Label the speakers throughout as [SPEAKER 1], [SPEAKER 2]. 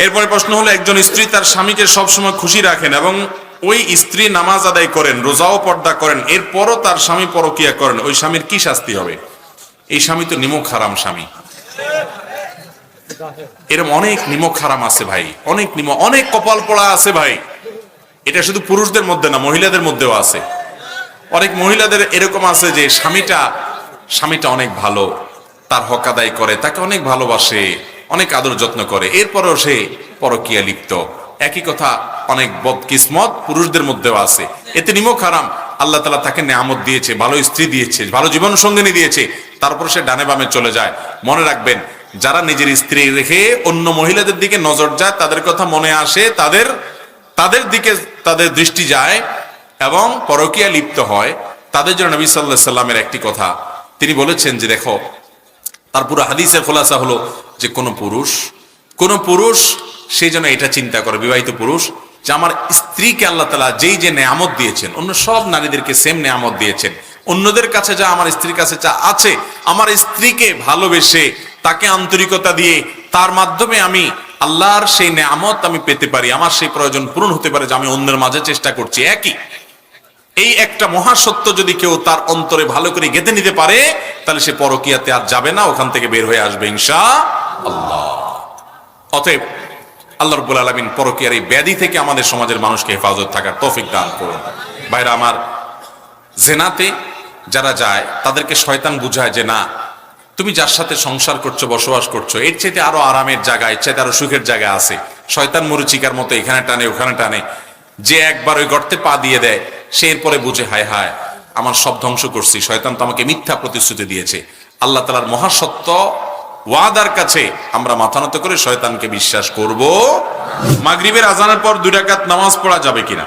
[SPEAKER 1] এরপরে প্রশ্ন হলো, একজন স্ত্রী তার স্বামীকে সবসময় খুশি রাখেন এবং ওই স্ত্রী নামাজ আদায় করেন, রোজাও পর্দা করেন, এরপরও তার স্বামী পরকিয়া করেন, ওই স্বামীর কি শাস্তি হবে? এই স্বামী তো নিমক হারাম স্বামী। এরকম অনেক নিমক হারাম আছে ভাই, অনেক কপাল পড়া আছে ভাই। এটা শুধু পুরুষদের মধ্যে না, মহিলাদের মধ্যেও আছে। অনেক মহিলাদের এরকম আছে যে স্বামীটা অনেক ভালো, তার হক আদায় করে, তাকে অনেক ভালোবাসে, অনেক আদর যত্ন করে, এরপরেও সে পরকীয়া লিপ্ত। একই কথা অনেক বদকিসমত পুরুষদের মধ্যেও আছে। এতে নিমক হারাম। আল্লাহ তাআলা তাকে নেয়ামত দিয়েছে, ভালো স্ত্রী দিয়েছে, ভালো জীবন সঙ্গিনী দিয়েছে, তারপর সে ডানে বামে চলে যায়। মনে রাখবেন, যারা নিজের স্ত্রী রেখে অন্য মহিলাদের দিকে নজর যায়, তাদের কথা মনে আসে, তাদের দিকে তাদের দৃষ্টি যায় এবং পরকীয়া লিপ্ত হয়, তাদের জন্য নবী সাল্লাল্লাহু আলাইহি সাল্লামের একটি কথা তিনি বলেছেন যে, দেখো, তার পুরো হাদিসের খোলাসা হলো যে কোন পুরুষ সে যেন এটা চিন্তা করে, বিবাহিত পুরুষ, যে আমার স্ত্রীকে আল্লাহ তাআলা যেই যে নেয়ামত দিয়েছেন, অন্য সব নারীদেরকে সেম নেয়ামত দিয়েছেন, অন্যদের কাছে যা আমার স্ত্রীর কাছে যা আছে, আমার স্ত্রীকে ভালোবেসে তাকে আন্তরিকতা দিয়ে তার মাধ্যমে আমি আল্লাহর সেই নেয়ামত আমি পেতে পারি, আমার সেই প্রয়োজন পূরণ হতে পারে, যে আমি অন্যের মাঝে চেষ্টা করছি। এই একটা মহাসত্য যদি কেউ তার অন্তরে ভালো করে গেঁথে নিতে পারে, তাহলে সে পরকীয়াতে আর যাবে না, ওখান থেকে বের হয়ে আসবে ইনশাআল্লাহ। অতএব আল্লাহ রাব্বুল আলামিন পরকীয়ার এই ব্যাধি থেকে আমাদের সমাজের মানুষকে হেফাজত থাকার তৌফিক দান করুন। ভাইরা আমার, জেনাতে যারা যায় তাদেরকে শয়তান বুঝায় যে না, তুমি যার সাথে সংসার করছো, বসবাস করছো, এর চাইতে আরো আরামের জায়গা, এর চাইতে আরো সুখের জায়গা আছে। শয়তান মরুচিকার মতো এখানে টানে ওখানে টানে, যে একবার ওই গর্তে পা দিয়ে দেয়, সে এরপরে বুঝে হায় হায় আমার সব ধ্বংস করছি, শয়তান তো আমাকে মিথ্যা প্রতিশ্রুতি দিয়েছে। আল্লাহ তাআলার মহাসত্য ওয়াদার কাছে আমরা মাথা নত করে শয়তানকে বিশ্বাস করব। মাগরিবের আজানের পর 2 রাকাত নামাজ পড়া যাবে কিনা?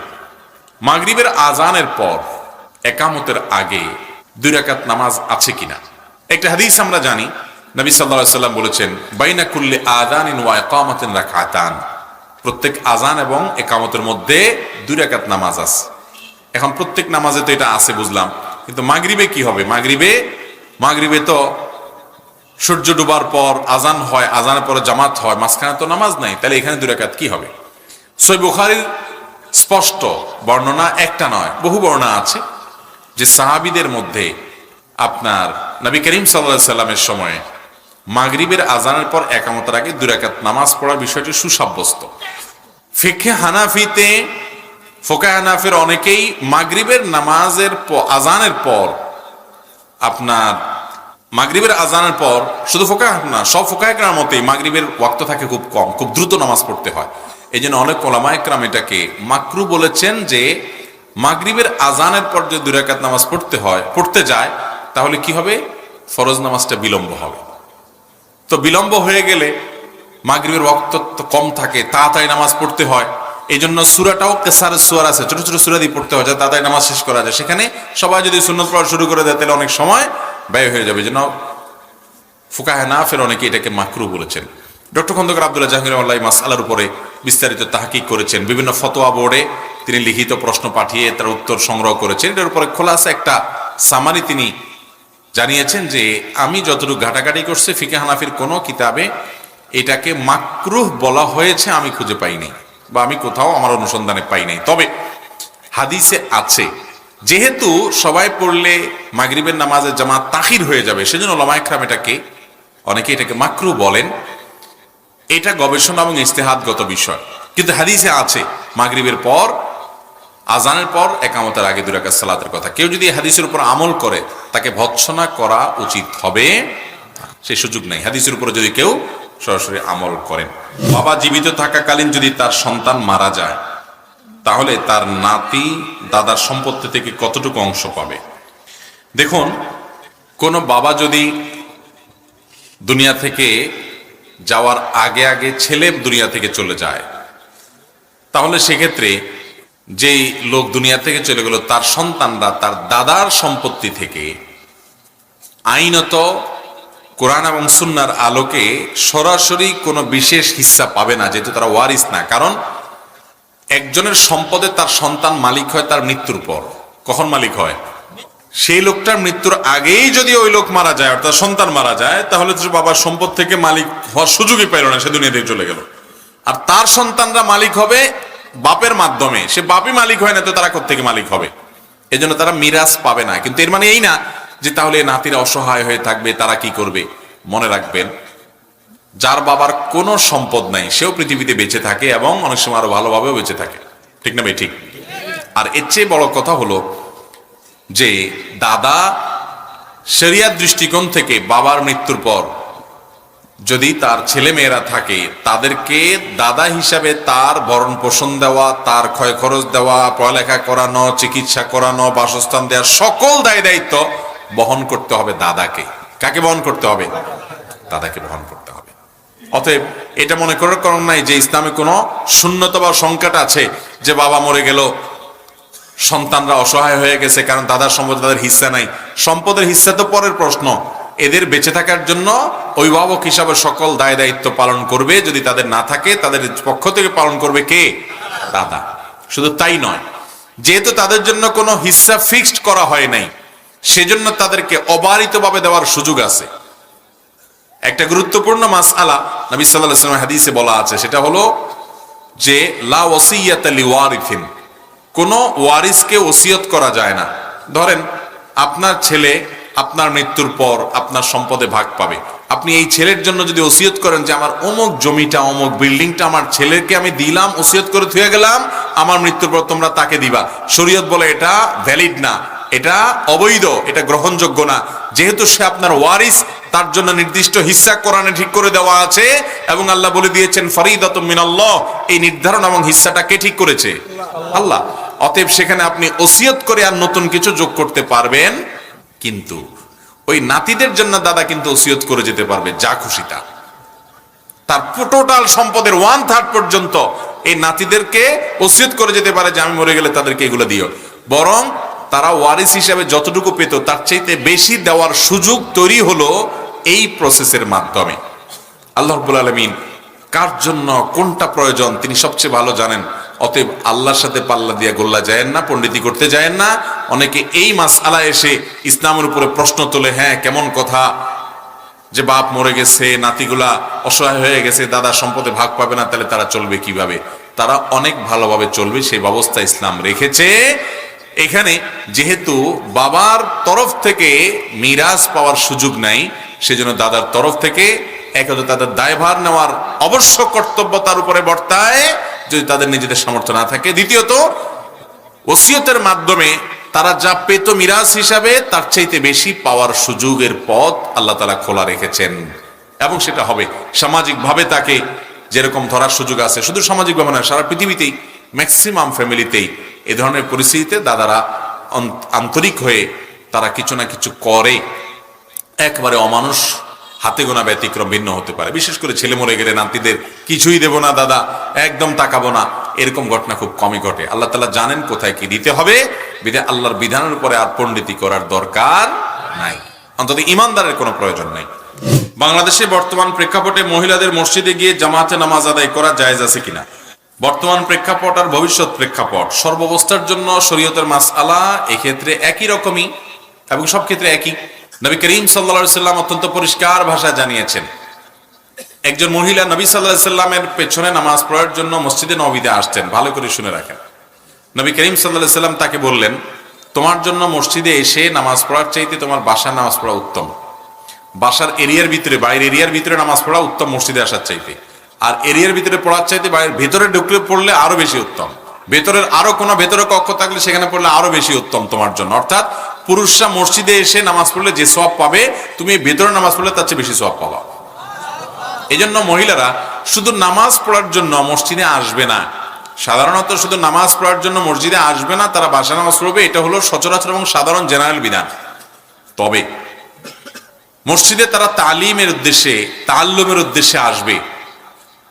[SPEAKER 1] মাগরিবের আজানের পর একামতের আগে 2 রাকাত নামাজ আছে কিনা? একটা হাদিস আমরা জানি, নবী সাল্লাল্লাহু আলাইহি সাল্লাম বলেছেন, বাইনা কুল্লি আযানিন ওয়া ইকামাতিন রাকাতান, প্রত্যেক আজান এবং একামতের মধ্যে 2 রাকাত নামাজ আছে। এখন প্রত্যেক নামাজে তো এটা আছে বুঝলাম, কিন্তু মাগরিবে কি হবে? মাগরিবে তো সূর্য ডুবার পর আজান হয়, আজানের পরে জামাত হয়, মাঝখানে তো নামাজ নাই, তাহলে এখানে 2 রাকাত কি হবে? সহিহ বুখারীর স্পষ্ট বর্ণনা, একটা নয়, বহু বর্ণনা আছে যে সাহাবীদের মধ্যে আপনার নবী করিম সাল্লাল্লাহু আলাইহি সাল্লামের সময়ে মাগরিবের আজানের পর একামতের আগে 2 রাকাত নামাজ পড়ার বিষয়টি সুসাব্যস্ত। ফোকাহে হানাফির অনেকেই মাগরিবের নামাজের আজানের পর আপনার মাগরিবের আজানের পর, শুধু ফোকাহ না, সব ফোকাহে কেরামের মতেই মাগরিবের ওয়াক্ত থাকে খুব কম, খুব দ্রুত নামাজ পড়তে হয়। এই জন্য অনেক ওলামায়ে কেরাম এটাকে মাকরু বলেছেন, যে মাগরিবের আজানের পর যদি 2 রাকাত নামাজ পড়তে যায়, তাহলে কি হবে? ফরজ নামাজটা বিলম্ব হবে। তো বিলম্ব হয়ে গেলে মাগরিবের ওয়াক্ত তো কম থাকে, তাড়াতাড়ি নামাজ পড়তে হয়। এই জন্য সূরাটাও কেসারের সূরা আছে, ছোট ছোট সূরা দিয়ে পড়তে হয়, যাতে তাড়াতাড়ি নামাজ শেষ করা যায়। সেখানে সবাই যদি সুন্নত পড়া শুরু করে দেয়, তাহলে অনেক সময় ব্যয় হয়ে যাবে। এই জন্য ফুকাহে হানাফির অনেকে এটাকে মাকরু বলেছেন। ডক্টর খন্দকার আব্দুল্লাহ জাহাঙ্গীর মাসআলার উপরে বিস্তারিত তাহকিক করেছেন, বিভিন্ন ফতোয়া বোর্ডে তিনি লিখিত প্রশ্ন পাঠিয়ে তার উত্তর সংগ্রহ করেছেন। এটার উপরে খোলাসা একটা সামারি তিনি জানিয়েছেন যে, আমি যতটুকু ঘাটাঘাটি করছি ফিকহে হানাফির কোনো কিতাবে এটাকে মাকরুহ বলা হয়েছে আমি খুঁজে পাইনি, বা আমি কোথাও আমার অনুসন্ধানে পাই নাই। তবে হাদিসে আছে, যেহেতু সবাই পড়লে মাগরিবের নামাজের জামাত তাখির হয়ে যাবে, সেজন্য উলামায়ে কেরাম অনেকে এটাকে মাকরুহ বলেন। এটা গবেষণা এবং ইজতিহাদগত বিষয়, কিন্তু হাদিসে আছে মাগরিবের পর আজানের পর একামতের আগে 2 রাকাত সালাতের কথা। কেউ যদি হাদিসের উপর আমল করে, তাকে ভৎসনা করা উচিত হবে, সেই সুযোগ নাই। হাদিসের উপর যদি কেউ সরাসরি আমল করেন, বাবা জীবিত থাকাকালীন যদি তার সন্তান মারা যায়, তাহলে তার নাতি দাদার সম্পত্তি থেকে কতটুকু অংশ পাবে? দেখুন, কোন বাবা যদি দুনিয়া থেকে যাওয়ার আগে আগে ছেলে দুনিয়া থেকে চলে যায়, তাহলে সেক্ষেত্রে যেই লোক দুনিয়া থেকে চলে গেল, তার সন্তানরা তার দাদার সম্পত্তি থেকে আইনত কোরআন এবং সুন্নাহর আলোকে সরাসরি কোনো বিশেষ হিস্সা পাবে না, যেহেতু তারা ওয়ারিস না। কারণ একজনের সম্পদে তার সন্তান মালিক হয় তার মৃত্যুর পর। কখন মালিক হয়? সেই লোকটার মৃত্যুর আগেই যদি ওই লোক মারা যায়, অর্থাৎ সন্তান মারা যায়, তাহলে তো বাবার সম্পদ থেকে মালিক হওয়ার সুযোগই পাইল না, সে দুনিয়া থেকে চলে গেল। আর তার সন্তানরা মালিক হবে বাপের মাধ্যমে। সে বাপই মালিক হয় না তো তারা কোত্থেকে মালিক হবে? এজন্য তারা মিরাজ পাবে না। কিন্তু এর মানে এই না যে তাহলে নাতিরা অসহায় হয়ে থাকবে, তারা কি করবে? মনে রাখবেন, যার বাবার কোনো সম্পদ নাই সেও পৃথিবীতে বেঁচে থাকে এবং অনেক সময় আরো ভালোভাবেও বেঁচে থাকে, ঠিক না ভাই? ঠিক। আর এর চেয়ে বড় কথা হলো যে দাদা শরিয়াত দৃষ্টিকোণ থেকে বাবার মৃত্যুর পর যদি তার ছেলে মেয়েরা থাকে, তাদেরকে দাদা হিসাবে তার ভরণ পোষণ দেওয়া, তার ক্ষয় খরচ দেওয়া, পড়ালেখা করানো, চিকিৎসা করানো, বাসস্থান দেওয়ার সকল দায় দায়িত্ব বহন করতে হবে দাদাকে। কাকে বহন করতে হবে? দাদাকে বহন করতে হবে। অতএব এটা মনে করার কারণ নাই যে ইসলামে কোনো শূন্যতা বা সংকট আছে যে বাবা মরে গেল, সন্তানরা অসহায় হয়ে গেছে কারণ দাদার সম্পদ, তাদের হিস্সা নাই। সম্পদের হিস্সা তো পরের প্রশ্ন। এদের বেঁচে থাকার জন্য অভিভাবক হিসাবে সকল দায় দায়িত্ব পালন করবে। যদি তাদের না থাকে তাদের পক্ষ থেকে পালন করবে কে? দাদা। শুধু তাই নয়, যেহেতু তাদের জন্য কোনো হিস্সা ফিক্সড করা হয় নাই, সেজন্য তাদেরকে অবারিতভাবে দেওয়ার সুযোগ আছে। একটা গুরুত্বপূর্ণ মাসআলা নবী সাল্লাল্লাহু আলাইহি ওয়াসাল্লাম হাদিসে বলা আছে, সেটা হলো যে লা ওয়াসিয়াতা লিওয়ারিথিন, কোনো ওয়ারিসকে ওসিয়ত করা যায় না। ধরেন আপনার ছেলে আপনার মৃত্যুর পর আপনার সম্পদে ভাগ পাবে, আপনি এই ছেলের জন্য যদি ওসিয়ত করেন যে আমার অমুক জমিটা, অমুক বিল্ডিংটা আমার ছেলেকে আমি দিলাম, ওসিয়ত করে থুয়ে গেলাম, আমার মৃত্যুর পর তোমরা তাকে দিবা, শরীয়ত বলে এটা ভ্যালিড না, এটা অবৈধ, এটা গ্রহণযোগ্য না। যেহেতু সে আপনার ওয়ারিস, তার জন্য নির্দিষ্ট হিস্সা কোরআনে ঠিক করে দেওয়া আছে এবং আল্লাহ বলে দিয়েছেন ফরিদাতুম মিনাল্লাহ। এই নির্ধারণ এবং হিস্সাটা কে ঠিক করেছে? আল্লাহ। অতএব সেখানে আপনি ওসিয়ত করে আর নতুন কিছু যোগ করতে পারবেন, কিন্তু ওই নাতিদের জন্য দাদা কিন্তু ওসিয়ত করে যেতে পারবে যা খুশি তা। তার টোটাল সম্পদের 1/3 পর্যন্ত এই নাতিদেরকে ওসিয়ত করে যেতে পারে যে আমি মরে গেলে তাদেরকে এগুলো দিও। বরং তারা ওয়ারিস হিসাবে যতটুকু পেত তার চাইতে বেশি দেওয়ার সুযোগ তৈরি হলো এই প্রসেসের মাধ্যমে। আল্লাহ রাব্বুল আলামিন কার জন্য কোনটা প্রয়োজন তিনি সবচেয়ে ভালো জানেন। অতএব আল্লাহর সাথে পাল্লা দিয়া গোল্লা যায়েন না, পণ্ডিতি করতে যায়েন না। অনেকে এই মাসআলা এসে ইসলামের উপরে প্রশ্ন তোলে, হ্যাঁ কেমন কথা যে বাপ মরে গেছে, নাতিগুলা অসহায় হয়ে গেছে, দাদা সম্পদে ভাগ পাবে না, তাহলে তারা চলবে কিভাবে? তারা অনেক ভালোভাবে চলবে, সেই ব্যবস্থা ইসলাম রেখেছে। এখানে যেহেতু বাবার তরফ থেকে মিরাজ পাওয়ার সুযোগ নাই, সেজন্য দাদার তরফ থেকে একদা তাদের দায়ভার নেওয়ার অবশ্য কর্তব্য তার উপরে বর্তায় যদি তাদের নিজেদের সামর্থ্য না থাকে। দ্বিতীয়ত, ওসিয়তের মাধ্যমে তারা যা পেত মিরাজ হিসাবে তার চাইতে বেশি পাওয়ার সুযোগের পথ আল্লাহ তাআলা খোলা রেখেছেন এবং সেটা হবে সামাজিকভাবে তাকে যেরকম ধরার সুযোগ আছে। শুধু সামাজিকভাবে না, সারা পৃথিবীতেই ম্যাক্সিমাম ফ্যামিলিতেই এ ধরনের পরিস্থিতিতে দাদারা আন্তরিক হয়ে তারা কিছু না কিছু করে। একবারে অমানুষ হাতে গোনা ব্যতিক্রম ভিন্ন হতে পারে। বিশেষ করে ছেলে মরে গেলে নাতিদের কিছুই দেব না দাদা, একদম তাকাবো না, এরকম ঘটনা খুব কমই ঘটে। আল্লাহ তাআলা জানেন কোথায় কি দিতে হবে, বিধায় আল্লাহর বিধানের উপরে আর পণ্ডিতি করার দরকার নাই, অন্তত ইমানদারের কোনো প্রয়োজন নাই। বাংলাদেশে বর্তমান প্রেক্ষাপটে মহিলাদের মসজিদে গিয়ে জামাতে নামাজ আদায় করা জায়েজ আছে কিনা? বর্তমান প্রেক্ষাপট আর ভবিষ্যৎ প্রেক্ষাপট সর্বাবস্থার জন্য শরীয়তের মাসআলা এক্ষেত্রে একই রকমই এবং সব ক্ষেত্রে একই। নবী করিম সাল্লাল্লাহু আলাইহি সাল্লাম অত্যন্ত পরিষ্কার ভাষায় জানিয়েছেন, একজন মহিলা নবী সাল্লাল্লাহু আলাইহি সাল্লামের পেছনে নামাজ পড়ার জন্য মসজিদে নববীতে আসতেন। ভালো করে শুনে রাখেন, নবী করিম সাল্লাল্লাহু আলাইহি সাল্লাম তাকে বললেন, তোমার জন্য মসজিদে এসে নামাজ পড়ার চাইতে তোমার বাসার নামাজ পড়া উত্তম। বাসার এরিয়ার ভিতরে, বাইরের এরিয়ার ভিতরে নামাজ পড়া উত্তম মসজিদে আসার চাইতে। আর এরিয়ার ভিতরে পড়ার চাইতে বাইরের ভেতরে ঢুকলে পড়লে আরো বেশি উত্তম। ভেতরের আরো কোনো ভেতরে কক্ষ থাকলে সেখানে পড়লে আরো বেশি উত্তম তোমার জন্য। অর্থাৎ পুরুষরা মসজিদে এসে নামাজ পড়লে যে সওয়াব পাবে, তুমি ভেতরে নামাজ পড়লে তার চেয়ে বেশি সওয়াব পাবা। এই জন্য মহিলারা শুধু নামাজ পড়ার জন্য মসজিদে আসবে না, সাধারণত শুধু নামাজ পড়ার জন্য মসজিদে আসবে না, তারা বাসা নামাজ পড়বে, এটা হলো সচরাচর এবং সাধারণ জেনারেল বিধান। তবে মসজিদে তারা তালিমের উদ্দেশ্যে, তাআল্লুমের উদ্দেশ্যে আসবে।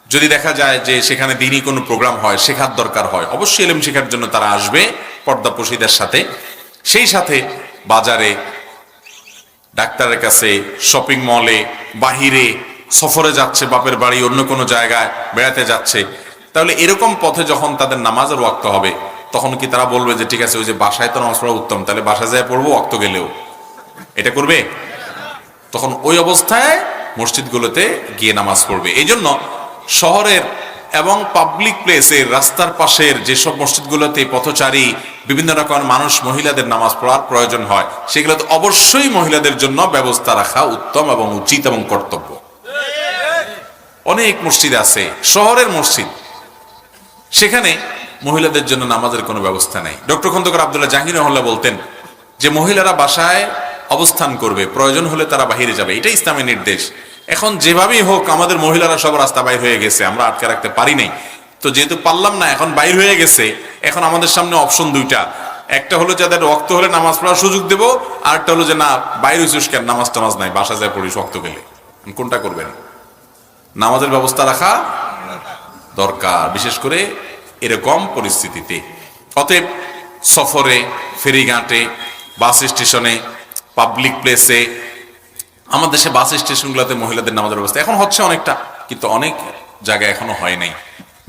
[SPEAKER 1] যদি দেখা যায় যে সেখানে দিনই কোনো প্রোগ্রাম হয়, শেখার দরকার হয়, অবশ্যই ইলম শেখার জন্য তারা আসবে পর্দাপোশিদের সাথে। সেই সাথে বাজারে, ডাক্তারের কাছে, শপিং মলে, বাহিরে, সফরে যাচ্ছে, বাপের বাড়ি, অন্য কোনো জায়গায় বেড়াতে যাচ্ছে, তাহলে এরকম পথে যখন তাদের নামাজের ওয়াক্ত হবে, তখন কি তারা বলবে যে ঠিক আছে ওই যে বাসায় তো নামাজ পড়া উত্তম, তাহলে বাসায় যায় পড়বো ওয়াক্ত গেলেও? এটা করবে? তখন ওই অবস্থায় মসজিদগুলোতে গিয়ে নামাজ পড়বে। এই জন্য শহরের এবং পাবলিক প্লেসে রাস্তার পাশের যেসব মসজিদগুলোতে পথচারী বিভিন্ন রকম মানুষ মহিলাদের নামাজ পড়ার প্রয়োজন হয়, সেগুলোতে অবশ্যই মহিলাদের জন্য ব্যবস্থা রাখা উত্তম এবং উচিত এবং কর্তব্য। অনেক মসজিদ আছে, শহরের মসজিদ, সেখানে মহিলাদের জন্য নামাজের কোনো ব্যবস্থা নেই। ডক্টর খন্দকার আব্দুল্লাহ জাহাঙ্গীর রহমাতুল্লাহ বলতেন যে মহিলারা বাসায় অবস্থান করবে, প্রয়োজন হলে তারা বাহিরে যাবে, এটা ইসলামের নির্দেশ। এখন যেভাবেই হোক আমাদের মহিলারা সব রাস্তা বাইর হয়ে গেছে, আমরা আটকে রাখতে পারি নাই। তো যেহেতু পারলাম না, এখন বাইর হয়ে গেছে, এখন আমাদের সামনে অপশন দুইটা। একটা হলো যাদের রক্ত হলে নামাজ পড়ার সুযোগ দেবো, আর একটা হলো যে না বাইর হইছিস কেন, নামাজ টামাজ নাই, বাসা যায় পড়িস রক্ত গেলে। কোনটা করবেন? নামাজের ব্যবস্থা রাখা দরকার, বিশেষ করে এরকম পরিস্থিতিতে। অতএব সফরে, ফেরিঘাটে, বাস স্টেশনে, পাবলিক প্লেসে, আমাদের দেশে বাস স্টেশনগুলোতে মহিলাদের নামাজের ব্যবস্থা এখন হচ্ছে অনেকটা, কিন্তু অনেক জায়গায় এখনো হয় নাই।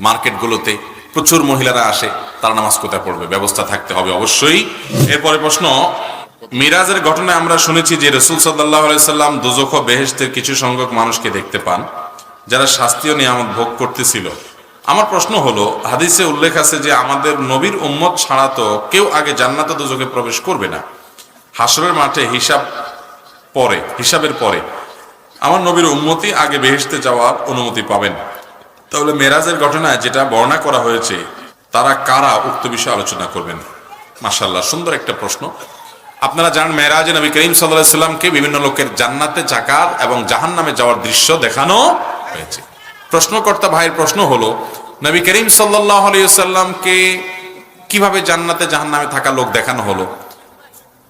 [SPEAKER 1] মার্কেটগুলোতে প্রচুর মহিলারা আসে, তারা নামাজ কোথায় পড়বে? ব্যবস্থা থাকতে হবে অবশ্যই। এরপরে প্রশ্ন, মিরাজের ঘটনায় আমরা শুনেছি যে রাসূল সাল্লাল্লাহু আলাইহি সাল্লাম দোজখ ও বেহেশতের কিছু সংখ্যক মানুষকে দেখতে পান যারা শাস্তি ও নিয়ামত ভোগ করতেছিল। আমার প্রশ্ন হলো, হাদিসে উল্লেখ আছে যে আমাদের নবীর উম্মত ছাড়া তো কেউ আগে জান্নাত ও দোজখে প্রবেশ করবে না। হাসরের মাঠে হিসাবের পরে আমার নবীর উম্মতি আগে বেহেশতে যাওয়ার অনুমতি পাবেন। তাহলে মেরাজের ঘটনায় যেটা বর্ণনা করা হয়েছে তারা কারা, উক্ত বিষয়ে আলোচনা করবেন। মাশাআল্লাহ, সুন্দর একটা প্রশ্ন। আপনারা জানেন মেরাজে নবী করিম সাল্লাল্লাহু আলাইহি সাল্লামকে বিভিন্ন লোকের জান্নাতে যাকার এবং জাহান্নামে যাওয়ার দৃশ্য দেখানো হয়েছে। প্রশ্নকর্তা ভাইয়ের প্রশ্ন হলো, নবী করিম সাল্লাল্লাহু আলাইহি সাল্লামকে কিভাবে জান্নাতে জাহান্নামে থাকা লোক দেখানো হলো?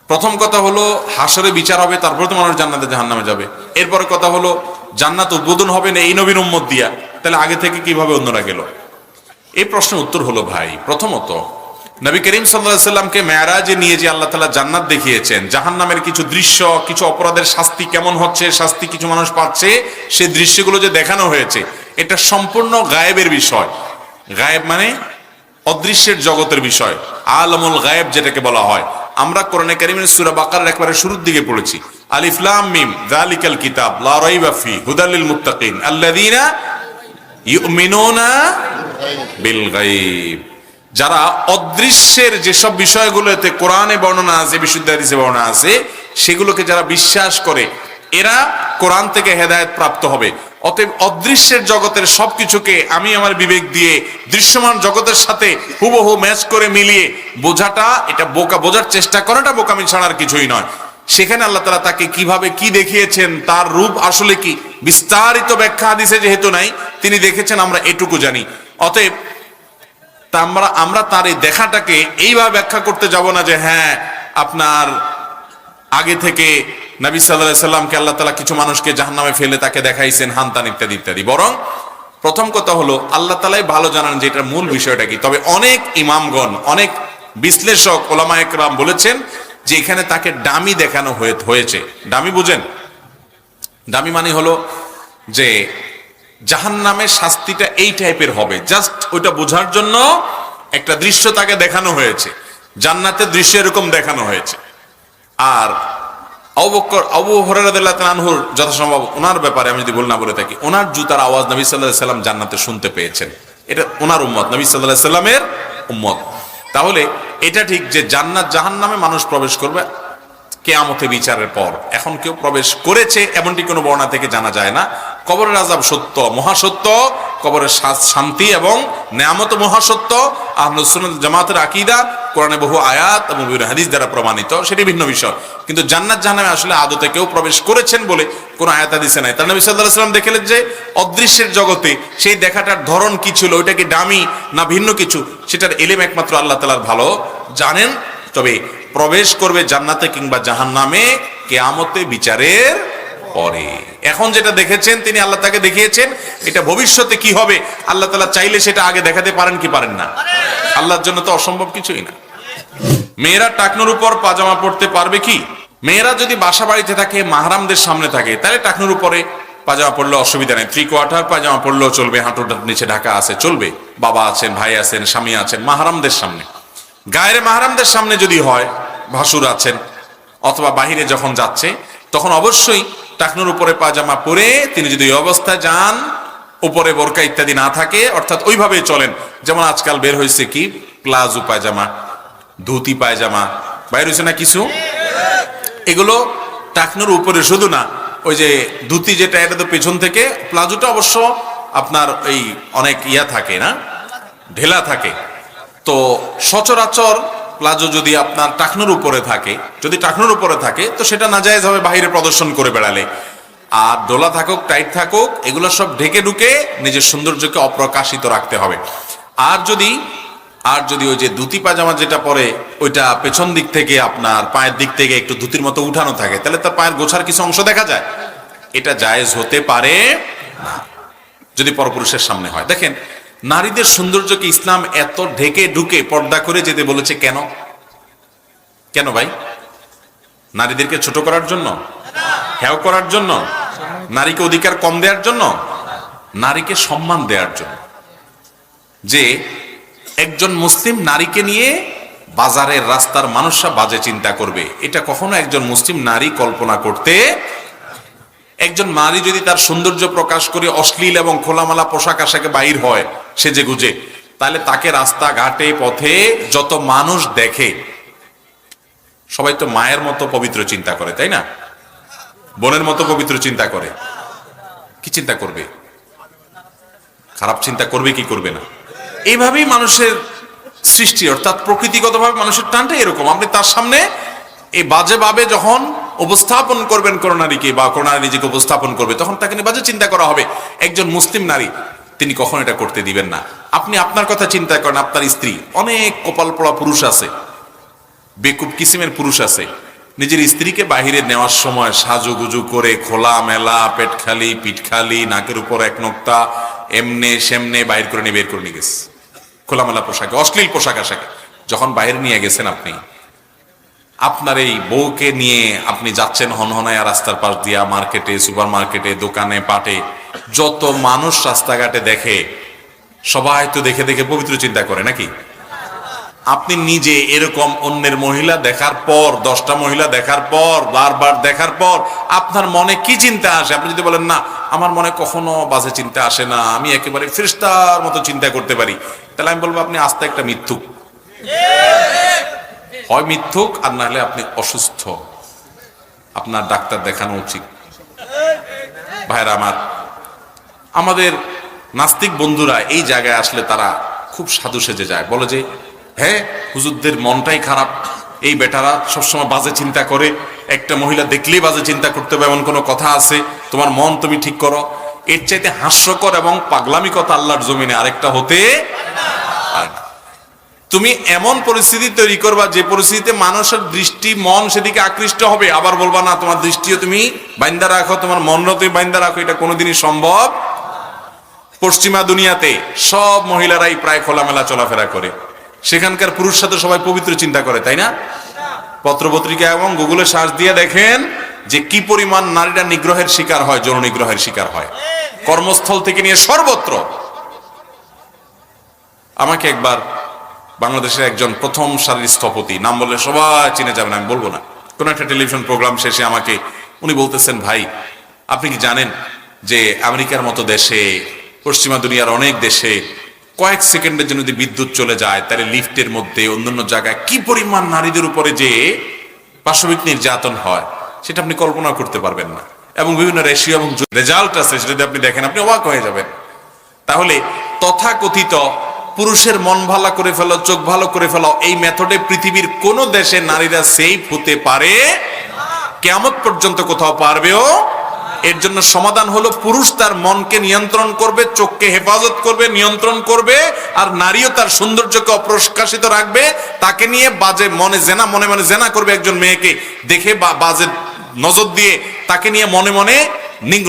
[SPEAKER 1] প্রথম কথা হলো হাসরে বিচার হবে, তারপরে তো মানুষ জান্নাতে জাহান্নামে যাবে। এরপরে কথা হলো জান্নাত উদ্বোধন হবে না এই নবীর উম্মত দিয়া, তাহলে আগে থেকে কিভাবে অন্যরা গেল? এই প্রশ্নের উত্তর হলো ভাই, প্রথমত নবী করিম সাল্লাল্লাহু আলাইহি সাল্লামকে মেরাজে নিয়ে যে আল্লাহ তাআলা জান্নাত দেখিয়েছেন, জাহান্নামের কিছু দৃশ্য, কিছু অপরাধের শাস্তি কেমন হচ্ছে, শাস্তি কিছু মানুষ পাচ্ছে, সেই দৃশ্যগুলো যে দেখানো হয়েছে, এটা সম্পূর্ণ গায়েবের বিষয়। গায়েব মানে অদৃশ্যের জগতের বিষয়, আলমুল গায়েব যেটাকে বলা হয়। আমরা কোরআনে কারীমের সূরা বাকারার একবারে শুরুর দিকে পড়েছি, আলিফ লাম মিম যালিকাল কিতাব লা রাইবা ফি হুদাল লিল মুত্তাকিন আল্লাযীনা ইউমিনুনা বিল গায়ব। যারা অদৃশ্যের যেসব বিষয়গুলোতে কোরআনে বর্ণনা আছে, বিশুদ্ধ হাদিসে বর্ণনা আছে, সেগুলোকে যারা বিশ্বাস করে এরা কোরআন থেকে হেদায়েত প্রাপ্ত হবে। অতএব অদৃশ্যের জগতের সবকিছুকে আমি আমার বিবেক দিয়ে দৃশ্যমান জগতের সাথে হুবহু ম্যাচ করে মিলিয়ে বোঝাটা, এটা বোঝার চেষ্টা করাটা বোকামি ছাড়ার কিছুই নয়। সেখানে আল্লাহ তাআলা তাকে কিভাবে কি দেখিয়েছেন, তার রূপ আসলে কি, বিস্তারিত ব্যাখ্যা হাদিসে যেহেতু নাই, তিনি দেখেছেন আমরা এটুকু জানি। অতএব আমরা তার এই দেখাটাকে এইভাবে ব্যাখ্যা করতে যাব না যে হ্যাঁ আপনার আগে থেকে নবী সাল্লাল্লাহু আলাইহি সাল্লামকে আল্লাহ তাআলা কিছু মানুষকে জাহান্নামে ফেলে তাকে দেখাইছেন হান্তান ইত্যাদি ইত্যাদি। বরং প্রথম কথা হলো আল্লাহ তাআলাই ভালো জানেন যে এটার মূল বিষয়টা কি। তবে অনেক ইমামগণ, অনেক বিশ্লেষক, ওলামায়ে কেরাম বলেছেন যে এখানে তাকে ডামি দেখানো হয়েছে। ডামি বুঝেন? ডামি মানে হলো যে জাহান্নামের শাস্তিটা এই টাইপের হবে, জাস্ট ওইটা বোঝার জন্য একটা দৃশ্য তাকে দেখানো হয়েছে, জান্নাতের দৃশ্য এরকম দেখানো হয়েছে। আর আবু হুরায়রা রাদিয়াল্লাহু তাআলা আনহুর যথাসম্ভব ওনার ব্যাপারে আমি যদি ভুল না বলে থাকি, ওনার জুতার আওয়াজ নবী সাল্লাল্লাহু আলাইহি সাল্লাম জান্নাতে শুনতে পেয়েছেন। এটা ওনার উম্মত, নবী সাল্লাল্লাহু আলাইহি সাল্লামের উম্মত। তাহলে এটা ঠিক যে জান্নাত জাহান্নামে মানুষ প্রবেশ করবে কিয়ামতে বিচারের পর। এখন কেউ প্রবেশ করেছে এমনটি কোনো বর্ণনা থেকে জানা যায় না। কবরের আযাব সত্য, মহাসত্য, কবরের শান্তি এবং নিয়ামত মহাসত্য, আহলুস সুন্নাত জামাতের আকীদা, কোরআনে বহু আয়াত এবং বিভিন্ন হাদিস দ্বারা প্রমাণিত, সেটি ভিন্ন বিষয়। কিন্তু জান্নাত জাহান্নামে আসলে আদতে কেউ প্রবেশ করেছেন বলে কোনো আয়াত হাদিসে নাই। তার নবী সাল্লাল্লাহু আলাইহি ওয়াসাল্লাম দেখলেন যে অদৃশ্যের জগতে সেই দেখাটার ধরন কি ছিল, ওইটা কি ডামি না ভিন্ন কিছু, সেটার ইলম একমাত্র আল্লাহ তাআলা ভালো জানেন। তবে প্রবেশ করবে জান্নাতে কিংবা জাহান্নামে কিয়ামতে বিচারের পরে। এখন যেটা দেখেছেন তিনি, আল্লাহ তাকে দেখিয়েছেন, এটা ভবিষ্যতে কি হবে আল্লাহ তাআলা চাইলে সেটা আগে দেখাতে পারেন কি পারেন না? আল্লাহর জন্য তো অসম্ভব কিছুই না। মেয়েরা টাকনুর উপর পাজামা পরতে পারবে কি? মেয়েরা যদি বাসা বাড়িতে থাকে, মাহরামদের সামনে থাকে, তাহলে টাকনুর উপরে পাজামা পরলে অসুবিধা নেই। 3/4 পাজামা পরলেও চলবে, হাঁটুর নিচে ঢাকা আছে চলবে। বাবা আছেন, ভাই আছেন, স্বামী আছেন, মাহরামদের সামনে। গায়ের মাহরামদের সামনে যদি হয়, ভাসুর আছেন অথবা বাহিরে যখন যাচ্ছে, তখন অবশ্যই টাকনুর উপরে পাজামা পরে তিনি যদি এই অবস্থায় যান উপরে বোরকা ইত্যাদি না থাকে, অর্থাৎ ওইভাবে চলেন। যেমন আজকাল বের হয়েছে কি প্লাজো পায়জামা, ধুতি পায়জামা বাইর হয়েছে না কিছু, এগুলো টাকনুর উপরে শুধু না, ওই যে ধুতি যেটা এটা তো পেছন থেকে, প্লাজোটা অবশ্য আপনার এই অনেক ইয়া থাকে না, ঢেলা থাকে। তো সচরাচর প্লাজো যদি আপনার টাকনুর উপরে থাকে, তো সেটা নাজায়েজ হবে বাহিরে প্রদর্শন করে বেড়ালে। আর ডোলা থাকুক টাইট থাকুক, এগুলো সব ঢেকে ঢুকে নিজের সৌন্দর্যকে অপ্রকাশিত রাখতে হবে। আর যদি ওই যে ধুতি পাজামা যেটা পরে ওইটা পেছন দিক থেকে আপনার পায়ের দিক থেকে একটু ধুতির মতো উঠানো থাকে, তাহলে তার পায়ের গোছার কিছু অংশ দেখা যায়, এটা জায়েজ হতে পারে না যদি পরপুরুষের সামনে হয়। দেখেন নারীদের সৌন্দর্যকে ইসলাম এত ঢেকে ঢুকে পর্দা করে যেতে বলেছে কেন? কেন ভাই? নারীদেরকে ছোট করার জন্য, হেয় করার জন্য, নারীকে অধিকার কম দেওয়ার জন্য? নারীকে সম্মান দেওয়ার জন্য। যে একজন মুসলিম নারীকে নিয়ে বাজারের রাস্তার মানুষরা বাজে চিন্তা করবে, এটা কখনো একজন মুসলিম নারী কল্পনা করতে। একজন নারী যদি তার সৌন্দর্য প্রকাশ করে অশ্লীল এবং খোলামেলা পোশাক আশাকে বাইর হয় সেজে গুজে, তাহলে তাকে রাস্তাঘাটে পথে যত মানুষ দেখে সবাই তো মায়ের মতো পবিত্র চিন্তা করে, তাই না? বোনের মতো পবিত্র চিন্তা করে। কি চিন্তা করবে? খারাপ চিন্তা করবে কি করবে না? এইভাবেই মানুষের সৃষ্টি, অর্থাৎ প্রকৃতিগতভাবে মানুষের টানটা এরকম। আপনি তার সামনে এই বাজে ভাবে যখন উপস্থাপন করবেন কোন নারীকে, বা কোন নারী নিজেকে উপস্থাপন করবে, তখন তাকে নিয়ে বাজে চিন্তা করা হবে। একজন মুসলিম নারী তিনি কখনো এটা করতে দিবেন না। আপনি আপনার কথা চিন্তা করেন, আপনার স্ত্রী, অনেক কপাল পোড়া পুরুষ আছে, বেকুব কিসিমের পুরুষ আছে, নিজের স্ত্রীকে বাহিরে নেওয়ার সময় সাজুগুজু করে খোলা মেলা পেট খালি পিঠ খালি নাকের উপর এক নোক্তা এমনে সেমনে বাইর করে নিয়ে বের করে নিয়ে গেছে, খোলামেলা পোশাকে, অশ্লীল পোশাক আশাকে। যখন বাইরে নিয়ে গেছেন আপনি, আপনার এই বউকে নিয়ে আপনি যাচ্ছেন হনহনায়া রাস্তার পাশ দিয়া, মার্কেটে, সুপার মার্কেটে, দোকানে, পাটে, যত মানুষ রাস্তাঘাটে দেখে সবাই তো দেখে দেখে পবিত্র চিন্তা করে নাকি? আপনি নিজে এরকম অন্যের মহিলা দেখার পর, 10টা মহিলা দেখার পর, বারবার দেখার পর আপনার মনে কি চিন্তা আসে? আপনি যদি বলেন না আমার মনে কখনো বাজে চিন্তা আসে না, আমি একেবারে ফেরেশতার মতো চিন্তা করতে পারি, তাহলে আমি বলবো আপনি আস্তে একটা মিথ্যুক। হয় মিথ্যুক, আর না হলে আপনি অসুস্থ, আপনার ডাক্তার দেখানো উচিত। ভাইরা আমার, আমাদের নাস্তিক বন্ধুরা এই জায়গায় আসলে তারা খুব সাধু সেজে যায়, বলে যে হ্যাঁ হুজুরদের মনটাই খারাপ, এই বেটারা সবসময় বাজে চিন্তা করে, একটা মহিলা দেখলেই বাজে চিন্তা করতে হবে, এমন কোনো কথা আছে? তোমার মন তুমি ঠিক করো। এর চাইতে হাস্যকর এবং পাগলামি কথা আল্লাহর জমিনে আরেকটা হতে পারে না। তুমি এমন পরিস্থিতি তৈরি করবা যে পরিস্থিতিতে মানুষের দৃষ্টি মন সেদিকে আকৃষ্ট হবে, আবার বলবা না তোমার দৃষ্টিও তুমি বাইন্দা রাখো, তোমার মনও তুমি বাইন্দা রাখো, এটা কোনোদিনই সম্ভব। পশ্চিমা দুনিয়াতে সব মহিলারাই প্রায় খোলামেলা চলাফেরা করে, সেখানকার পুরুষ সাথে সবাই পবিত্র চিন্তা করে, তাই না? পত্রপত্রিকা এবং গুগলে সার্চ দিয়ে দেখেন যে কি পরিমাণ নারীরা নিগ্রহের শিকার হয়, যৌন নিগ্রহের শিকার হয়, কর্মস্থল থেকে নিয়ে সর্বত্র। আমাকে একবার বাংলাদেশের একজন প্রথম সারির স্থপতি, নাম বললে সবাই চিনে যাবেন, আমি বলবো না, কোন একটা টেলিভিশন প্রোগ্রাম শেষে আমাকে উনি বলতেছেন, ভাই আপনি কি জানেন যে আমেরিকার মতো দেশে, পশ্চিমা দুনিয়ার অনেক দেশে কয়েক সেকেন্ডের জন্য যদি বিদ্যুৎ চলে যায়, তাহলে লিফটের মধ্যে অন্যান্য জায়গায় কি পরিমাণ নারীদের উপরে যে পাশবিক নির্যাতন হয় সেটা আপনি কল্পনা করতে পারবেন না। এবং বিভিন্ন রেশিও এবং রেজাল্ট আছে, সেটা যদি আপনি দেখেন আপনি অবাক হয়ে যাবেন। তাহলে তথাকথিত পুরুষের মন ভালো করে ফেলো, চোখ ভালো করে ফেলো, এই মেথডে পৃথিবীর কোন দেশে নারীরা সেফ হতে পারে? কিয়ামত পর্যন্ত কোথাও পারবেও। এর জন্য সমাধান হলো পুরুষ তার মনকে নিয়ন্ত্রণ করবে, চোখকে হেফাজত করবে, নিয়ন্ত্রণ করবে, আর নারীও তার সৌন্দর্যকে অপ্রকাশিত রাখবে। তাকে নিয়ে বাজে মনে জেনা, মনে মনে জেনা করবে, একজন মেয়েকে দেখে বা বাজে নজর দিয়ে তাকে নিয়ে মনে মনে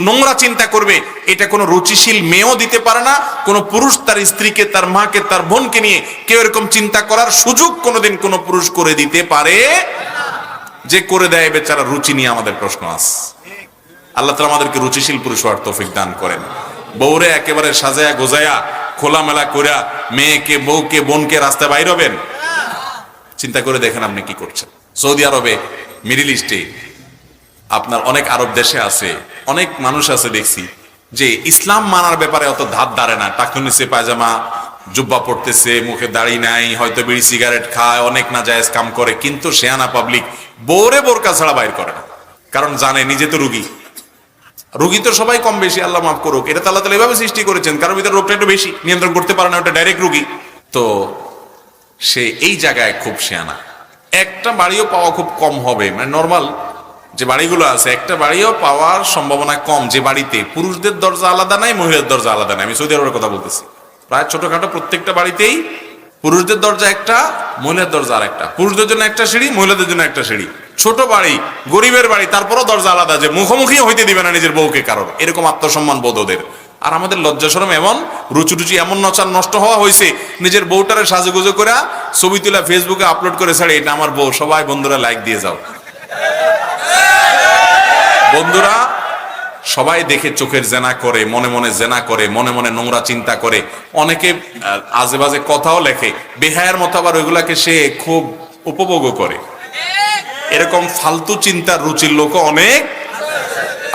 [SPEAKER 1] নোংরা চিন্তা করবে। এটা কোনো রুচিশীল মেয়েও দিতে পারে না। কোনো পুরুষ তার স্ত্রীকে, তার মাকে, তার বোনকে নিয়ে কেউ এরকম চিন্তা করার সুযোগ কোনোদিন কোনো পুরুষ করে দিতে পারে? যে করে দেয় বেচারা রুচি নিয়ে আমাদের প্রশ্ন আছে। আল্লাহ তাআলা আমাদেরকে রুচিশীল পুরুষ হওয়ার তৌফিক দান করেন। বউরে একেবারে সাজায়া গোজায়া খোলামেলা কইরা মেয়েকে, বউকে, বোনকে রাস্তায় বাইর হবেন? চিন্তা করে দেখেন আপনি কি করছেন। সৌদি আরবে, মিডল ইস্টে, আপনার অনেক আরব দেশে আছে, অনেক মানুষ আছে দেখছি যে ইসলাম মানার ব্যাপারে অত ধার ধারে না, টাকুর নিচে পায়জামা জুব্বা পড়তেছে, মুখে দাড়ি নাই, হয়তো বিড়ি সিগারেট খায়, অনেক না জায়েজ কাম করে, কিন্তু শেয়ানা পাবলিক বোরে বোরকা ছাড়া বাইর করে না, কারণ জানে নিজে তো রুগী। রুগী তো সবাই কম বেশি, আল্লাহ মাফ করুক, এটা তো আল্লাহ তাআলা এভাবে সৃষ্টি করেছেন, কারণ ভিতরে রোগটা একটু বেশি, নিয়ন্ত্রণ করতে পারে না, ওটা ডাইরেক্ট রুগী। তো সে এই জায়গায় খুব শেয়ানা। একটা বাড়িও পাওয়া খুব কম হবে, মানে নর্মাল যে বাড়িগুলো আছে, একটা বাড়িও পাওয়ার সম্ভাবনা কম যে বাড়িতে পুরুষদের দরজা আলাদা নাই, মহিলাদের দরজা আলাদা নাই। আমি সৌদি আরবের কথা বলতেছি, প্রায় ছোটখাটো প্রত্যেকটা বাড়িতেই পুরুষদের দরজা একটা, মহিলাদের দরজা আর একটা, পুরুষদের জন্য একটা সিঁড়ি, মহিলাদের জন্য একটা সিঁড়ি। ছোট বাড়ি, গরিবের বাড়ি, তারপরও দরজা আলাদা, যে মুখোমুখি হইতে দিবে না নিজের বউকে কারোর, এরকম আত্মসম্মান বোধ ওদের। আর আমাদের লজ্জা শরম এমন, রুচি এমন নষ্ট হওয়া হয়েছে, নিজের বউটারে সাজুগুজু করে ছবি তুলে ফেসবুকে আপলোড করে ছাড়ে, এটা আমার বউ, সবাই বন্ধুরা লাইক দিয়ে যাও। বন্ধুরা সবাই দেখে চোখের জেনা করে, মনে মনে জেনা করে, মনে মনে নোংরা চিন্তা করে, অনেকে আজে বাজে কথাও লেখে, বেহায়ার মতো আবার ওইগুলাকে সে খুব উপভোগও করে। এরকম ফালতু চিন্তার রুচির লোক অনেক।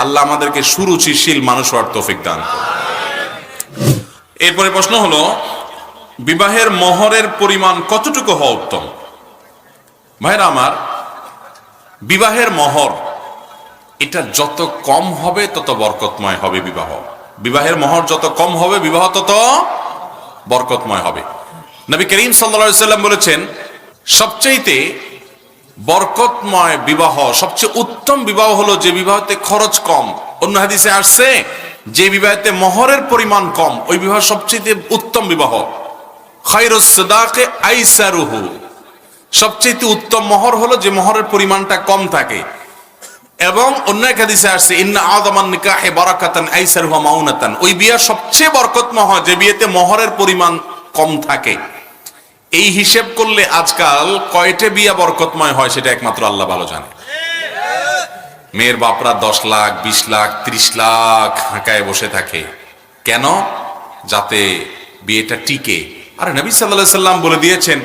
[SPEAKER 1] আল্লাহ আমাদেরকে সুরুচিশীল মানুষ হওয়ার তৌফিক দান করুন। এরপরে প্রশ্ন হলো, বিবাহের মহরের পরিমাণ কতটুকু হওয়া উত্তম? ভাইরা আমার, বিবাহের মহর এটা যত কম হবে তত বরকতময় হবে বিবাহ। বিবাহের মহর যত কম হবে, বিবাহ তত বরকতময় হবে। নবী করিম সাল্লাল্লাহু আলাইহি সাল্লাম বলেছেন, সবচেয়ে বরকতময় বিবাহ, সবচেয়ে উত্তম বিবাহ হলো যে বিবাহতে খরচ কম। অন্য হাদিসে আসছে, যে বিবাহতে মহরের পরিমাণ কম, ওই বিবাহ সবচেয়ে উত্তম বিবাহ। খায়রুস সাদাকে আইসারুহু, সবচেয়ে উত্তম মহর হলো যে মহরের পরিমাণটা কম থাকে। এবং অন্য এক হাদিসে আসছে, ইন্না আযামান নিকাহি বারাকাতান আইসারুহু মাউনাতান, ওই বিয়ে সবচেয়ে বরকতময় হয় যে বিয়েতে মহরের পরিমাণ কম থাকে। এই হিসেব করলে আজকাল কয়টা বিয়ে বরকতময় হয় সেটা একমাত্র আল্লাহ ভালো জানে। মেয়ের বাপরা 10 লাখ, 20 লাখ, 30 লাখ হাঁকায় বসে থাকে, কেন? যাতে বিয়েটা টিকে। আর নবী সাল্লাল্লাহু আলাইহি সাল্লাম বলে দিয়েছেন,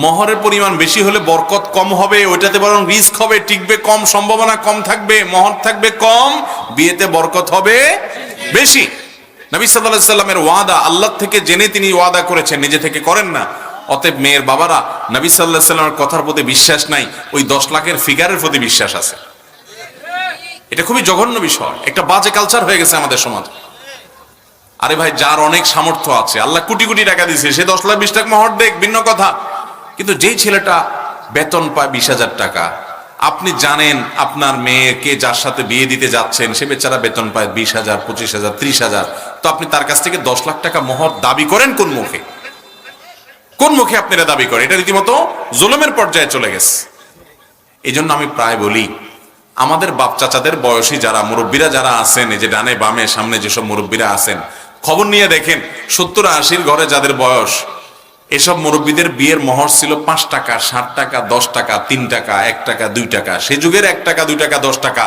[SPEAKER 1] মহরের পরিমাণ বেশি হলে বরকত কম হবে, ওইটাতে বরং রিস্ক হবে, টিকবে কম, সম্ভাবনা কম থাকবে, মহর থাকবে কম, বিয়েতে বরকত হবে বেশি। নবী সাল্লাল্লাহু আলাইহি সাল্লামের ওয়াদা, আল্লাহ থেকে জেনে তিনি ওয়াদা করেছেন, নিজে থেকে করেন না। অতএব মেয়ের বাবারা নবী সাল্লাল্লাহু আলাইহি সাল্লামের কথার প্রতি বিশ্বাস নাই, ওই 10 লাখের ফিগারের প্রতি বিশ্বাস আছে। এটা খুবই জঘন্য বিষয়, একটা বাজে কালচার হয়ে গেছে আমাদের সমাজে। আরে ভাই, যার অনেক সামর্থ্য আছে, আল্লাহ কোটি কোটি টাকা দিয়েছে, সে 10 লাখ 20 লাখ মহর দেখ, ভিন্ন কথা। কিন্তু যেই ছেলেটা বেতন পায় 20,000 টাকা, আপনি জানেন আপনার মেয়েকে যার সাথে বিয়ে দিতে যাচ্ছেন সে বেচারা বেতন পায় 20,000, 25,000, 30,000, তো আপনি তার কাছ থেকে 10 লাখ টাকা মহর দাবি করেন কোন মুখে? কোন মুখে আপনারা দাবি করেন? এটা রীতিমতো জুলুমের পর্যায়ে চলে গেছে। এই জন্য আমি প্রায় বলি, আমাদের বাপ চাচাদের বয়সী যারা মুরব্বীরা যারা আছেন, এই যে ডানে বামে সামনে যেসব মুরব্বীরা আছেন, খবর নিয়ে দেখেন 70-80 ঘরে যাদের বয়স, এসব মুরব্বীদের বিয়ের মহর ছিল 5 টাকা, 7 টাকা, 10 টাকা, 3 টাকা, 1 টাকা, 2 টাকা। সে যুগের 1 টাকা, 2 টাকা, 10 টাকা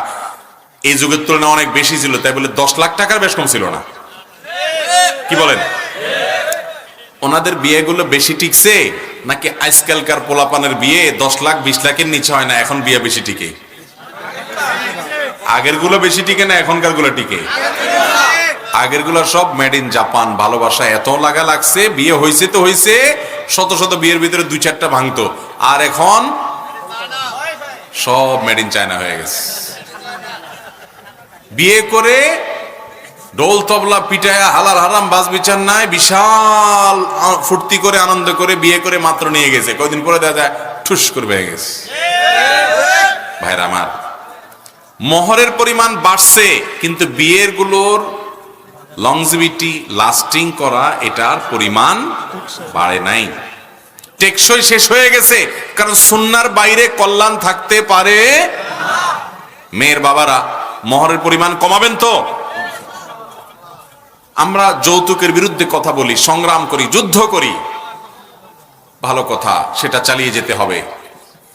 [SPEAKER 1] এই যুগের তুলনায় অনেক বেশি ছিল, তাই বলে 10 লাখ টাকার বেশ কম ছিল না। কি বলেন? ওনাদের বিয়েগুলো বেশি টিকছে নাকি আজকালকার পোলাপানের বিয়ে 10 লাখ 20 লাখের নিচে হয় না, এখন বিয়ে বেশি টিকে? আগের গুলো বেশি টিকে না এখনকার গুলো টিকে? আগের গুলো সব মেড ইন জাপান, ভালোবাসা এত লাগা লাগছে, বিয়ে হয়েছে তো হয়েছে, শত শত বিয়ের ভিতরে 2-4টা ভাঙতো, আর এখন সব মেড ইন চায়না হয়ে গেছে। বিয়ে করে ঢোল তবলা পিটায়া হালাল হারাম বাজ বিচার নাই, বিশাল ফুর্তি করে আনন্দ করে বিয়ে করে মাত্র নিয়ে গেছে, কয়দিন পরে দেখা যায় ঠুস করে হয়ে গেছে। ভাইরা আমার, মহরের পরিমাণ বাড়ছে কিন্তু বিয়ের গুলোর লংজিভিটি, লাস্টিং করা, এটার পরিমাণ বাড়ে নাই, টেকসই শেষ হয়ে গেছে। কারণ সুন্নাহর বাইরে কল্যাণ থাকতে পারে। মেয়ের বাবারা মহরের পরিমাণ কমাবেন তো। আমরা যৌতুকের বিরুদ্ধে কথা বলি, সংগ্রাম করি, যুদ্ধ করি, ভালো কথা, সেটা চালিয়ে যেতে হবে।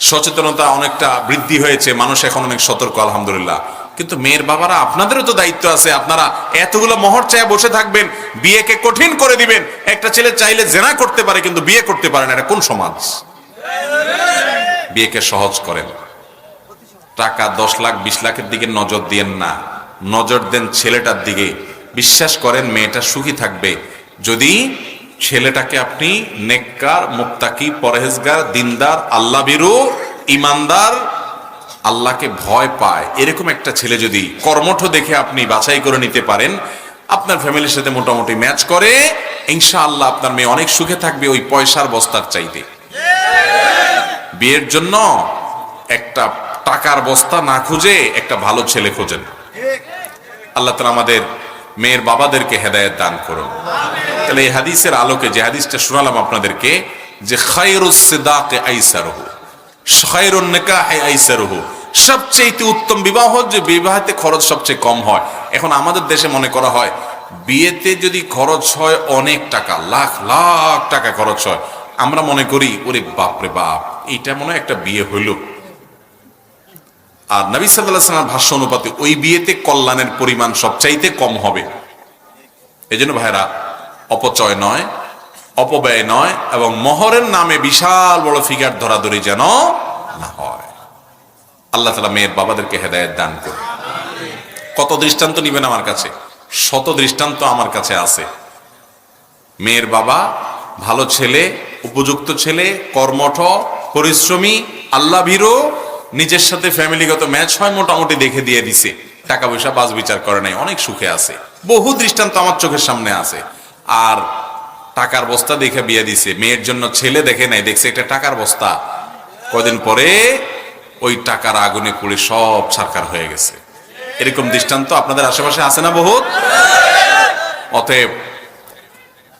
[SPEAKER 1] সচেতনতা অনেকটা বৃদ্ধি হয়েছে, মানুষ এখন অনেক সতর্ক, আলহামদুলিল্লাহ। কিন্তু মেয়ের বাবারা, আপনাদেরও তো দায়িত্ব আছে। আপনারা এতগুলো মহর চায় বসে থাকবেন, বিয়েকে কঠিন করে দিবেন। একটা ছেলে চাইলে জেনা করতে পারে কিন্তু বিয়ে করতে পারে না, এটা কোন সমাজ? বিয়েকে সহজ করেন। টাকা 10 লাখ 20 লাখের দিকে নজর দিয়েন না, নজর দেন ছেলেটার দিকে। বিশ্বাস করেন মেয়েটা সুখী থাকবে যদি ছেলেটাকে আপনি নেককার, মুত্তাকি, পরহেজগার, দিনদার, আল্লাহভীরু, ইমানদার, আল্লাহকে ভয় পায় এরকম একটা ছেলে যদি কর্মঠ দেখে আপনি বাছাই করে নিতে পারেন, আপনার ফ্যামিলির সাথে মোটামুটি ম্যাচ করে, ইনশাআল্লাহ আপনার মেয়ে অনেক সুখে থাকবে ওই পয়সার বস্তার চাইতে। বিয়ের জন্য একটা টাকার বস্তা না খুঁজে একটা ভালো ছেলে খোঁজেন। আল্লাহ তাআলা আমাদের মেয়ের বাবাদেরকে হেদায়েত দান করুন। তাহলে এই হাদিসের আলোকে যে হাদিসটা শোনালাম আপনাদেরকে, যে খায়রুস সিদাকে আইসারুহু, খায়রুন নিকাহি আইসারুহু, সবচেয়ে উত্তম বিবাহ যে বিবাহতে খরচ সবচেয়ে কম হয়। এখন আমাদের দেশে মনে করা হয় বিয়েতে যদি খরচ হয় অনেক টাকা, লাখ লাখ টাকা খরচ হয়, আমরা মনে করি ওরে বাপরে বাপ, এইটা মনে হয় একটা বিয়ে হইল। আর নবী সাল্লাল্লাহু আলাইহি ওয়াসাল্লামের ভাষ্য অনুপাতে ওই বিয়েতে কল্যাণের পরিমাণ সবচাইতে কম হবে। এজন্য ভাইরা, অপচয় নয়, অপব্যয় নয়, এবং মোহরের নামে বিশাল বড় ফিগার ধরাধরি যেন না হয়। আল্লাহ তাআলা মেয়ের বাবাদেরকে হেদায়েত দান করুন। কত দৃষ্টান্ত নিবেন আমার কাছে, শত দৃষ্টান্ত আমার কাছে আছে। মেয়ের বাবা ভালো ছেলে, উপযুক্ত ছেলে, কর্মঠ, পরিশ্রমী, আল্লাহভীরু, নিজের সাথে ফ্যামিলিগত ম্যাচ হয়, মোটামুটি দেখে দিয়ে দিছে, টাকা পয়সা বাজ বিচার করে নাই, অনেক সুখে আছে। বহু দৃষ্টান্ত আমার চোখের সামনে আছে। আর টাকার বস্তা দেখে বিয়ে দিছে, মেয়ের জন্য ছেলে দেখে নাই, দেখছে একটা টাকার বস্তা, কদিন পরে ওই টাকার আগুনে পুড়ে সব ছারখার হয়ে গেছে। এরকম দৃষ্টান্ত আপনাদের আশেপাশে আছে না বহুত? অতএব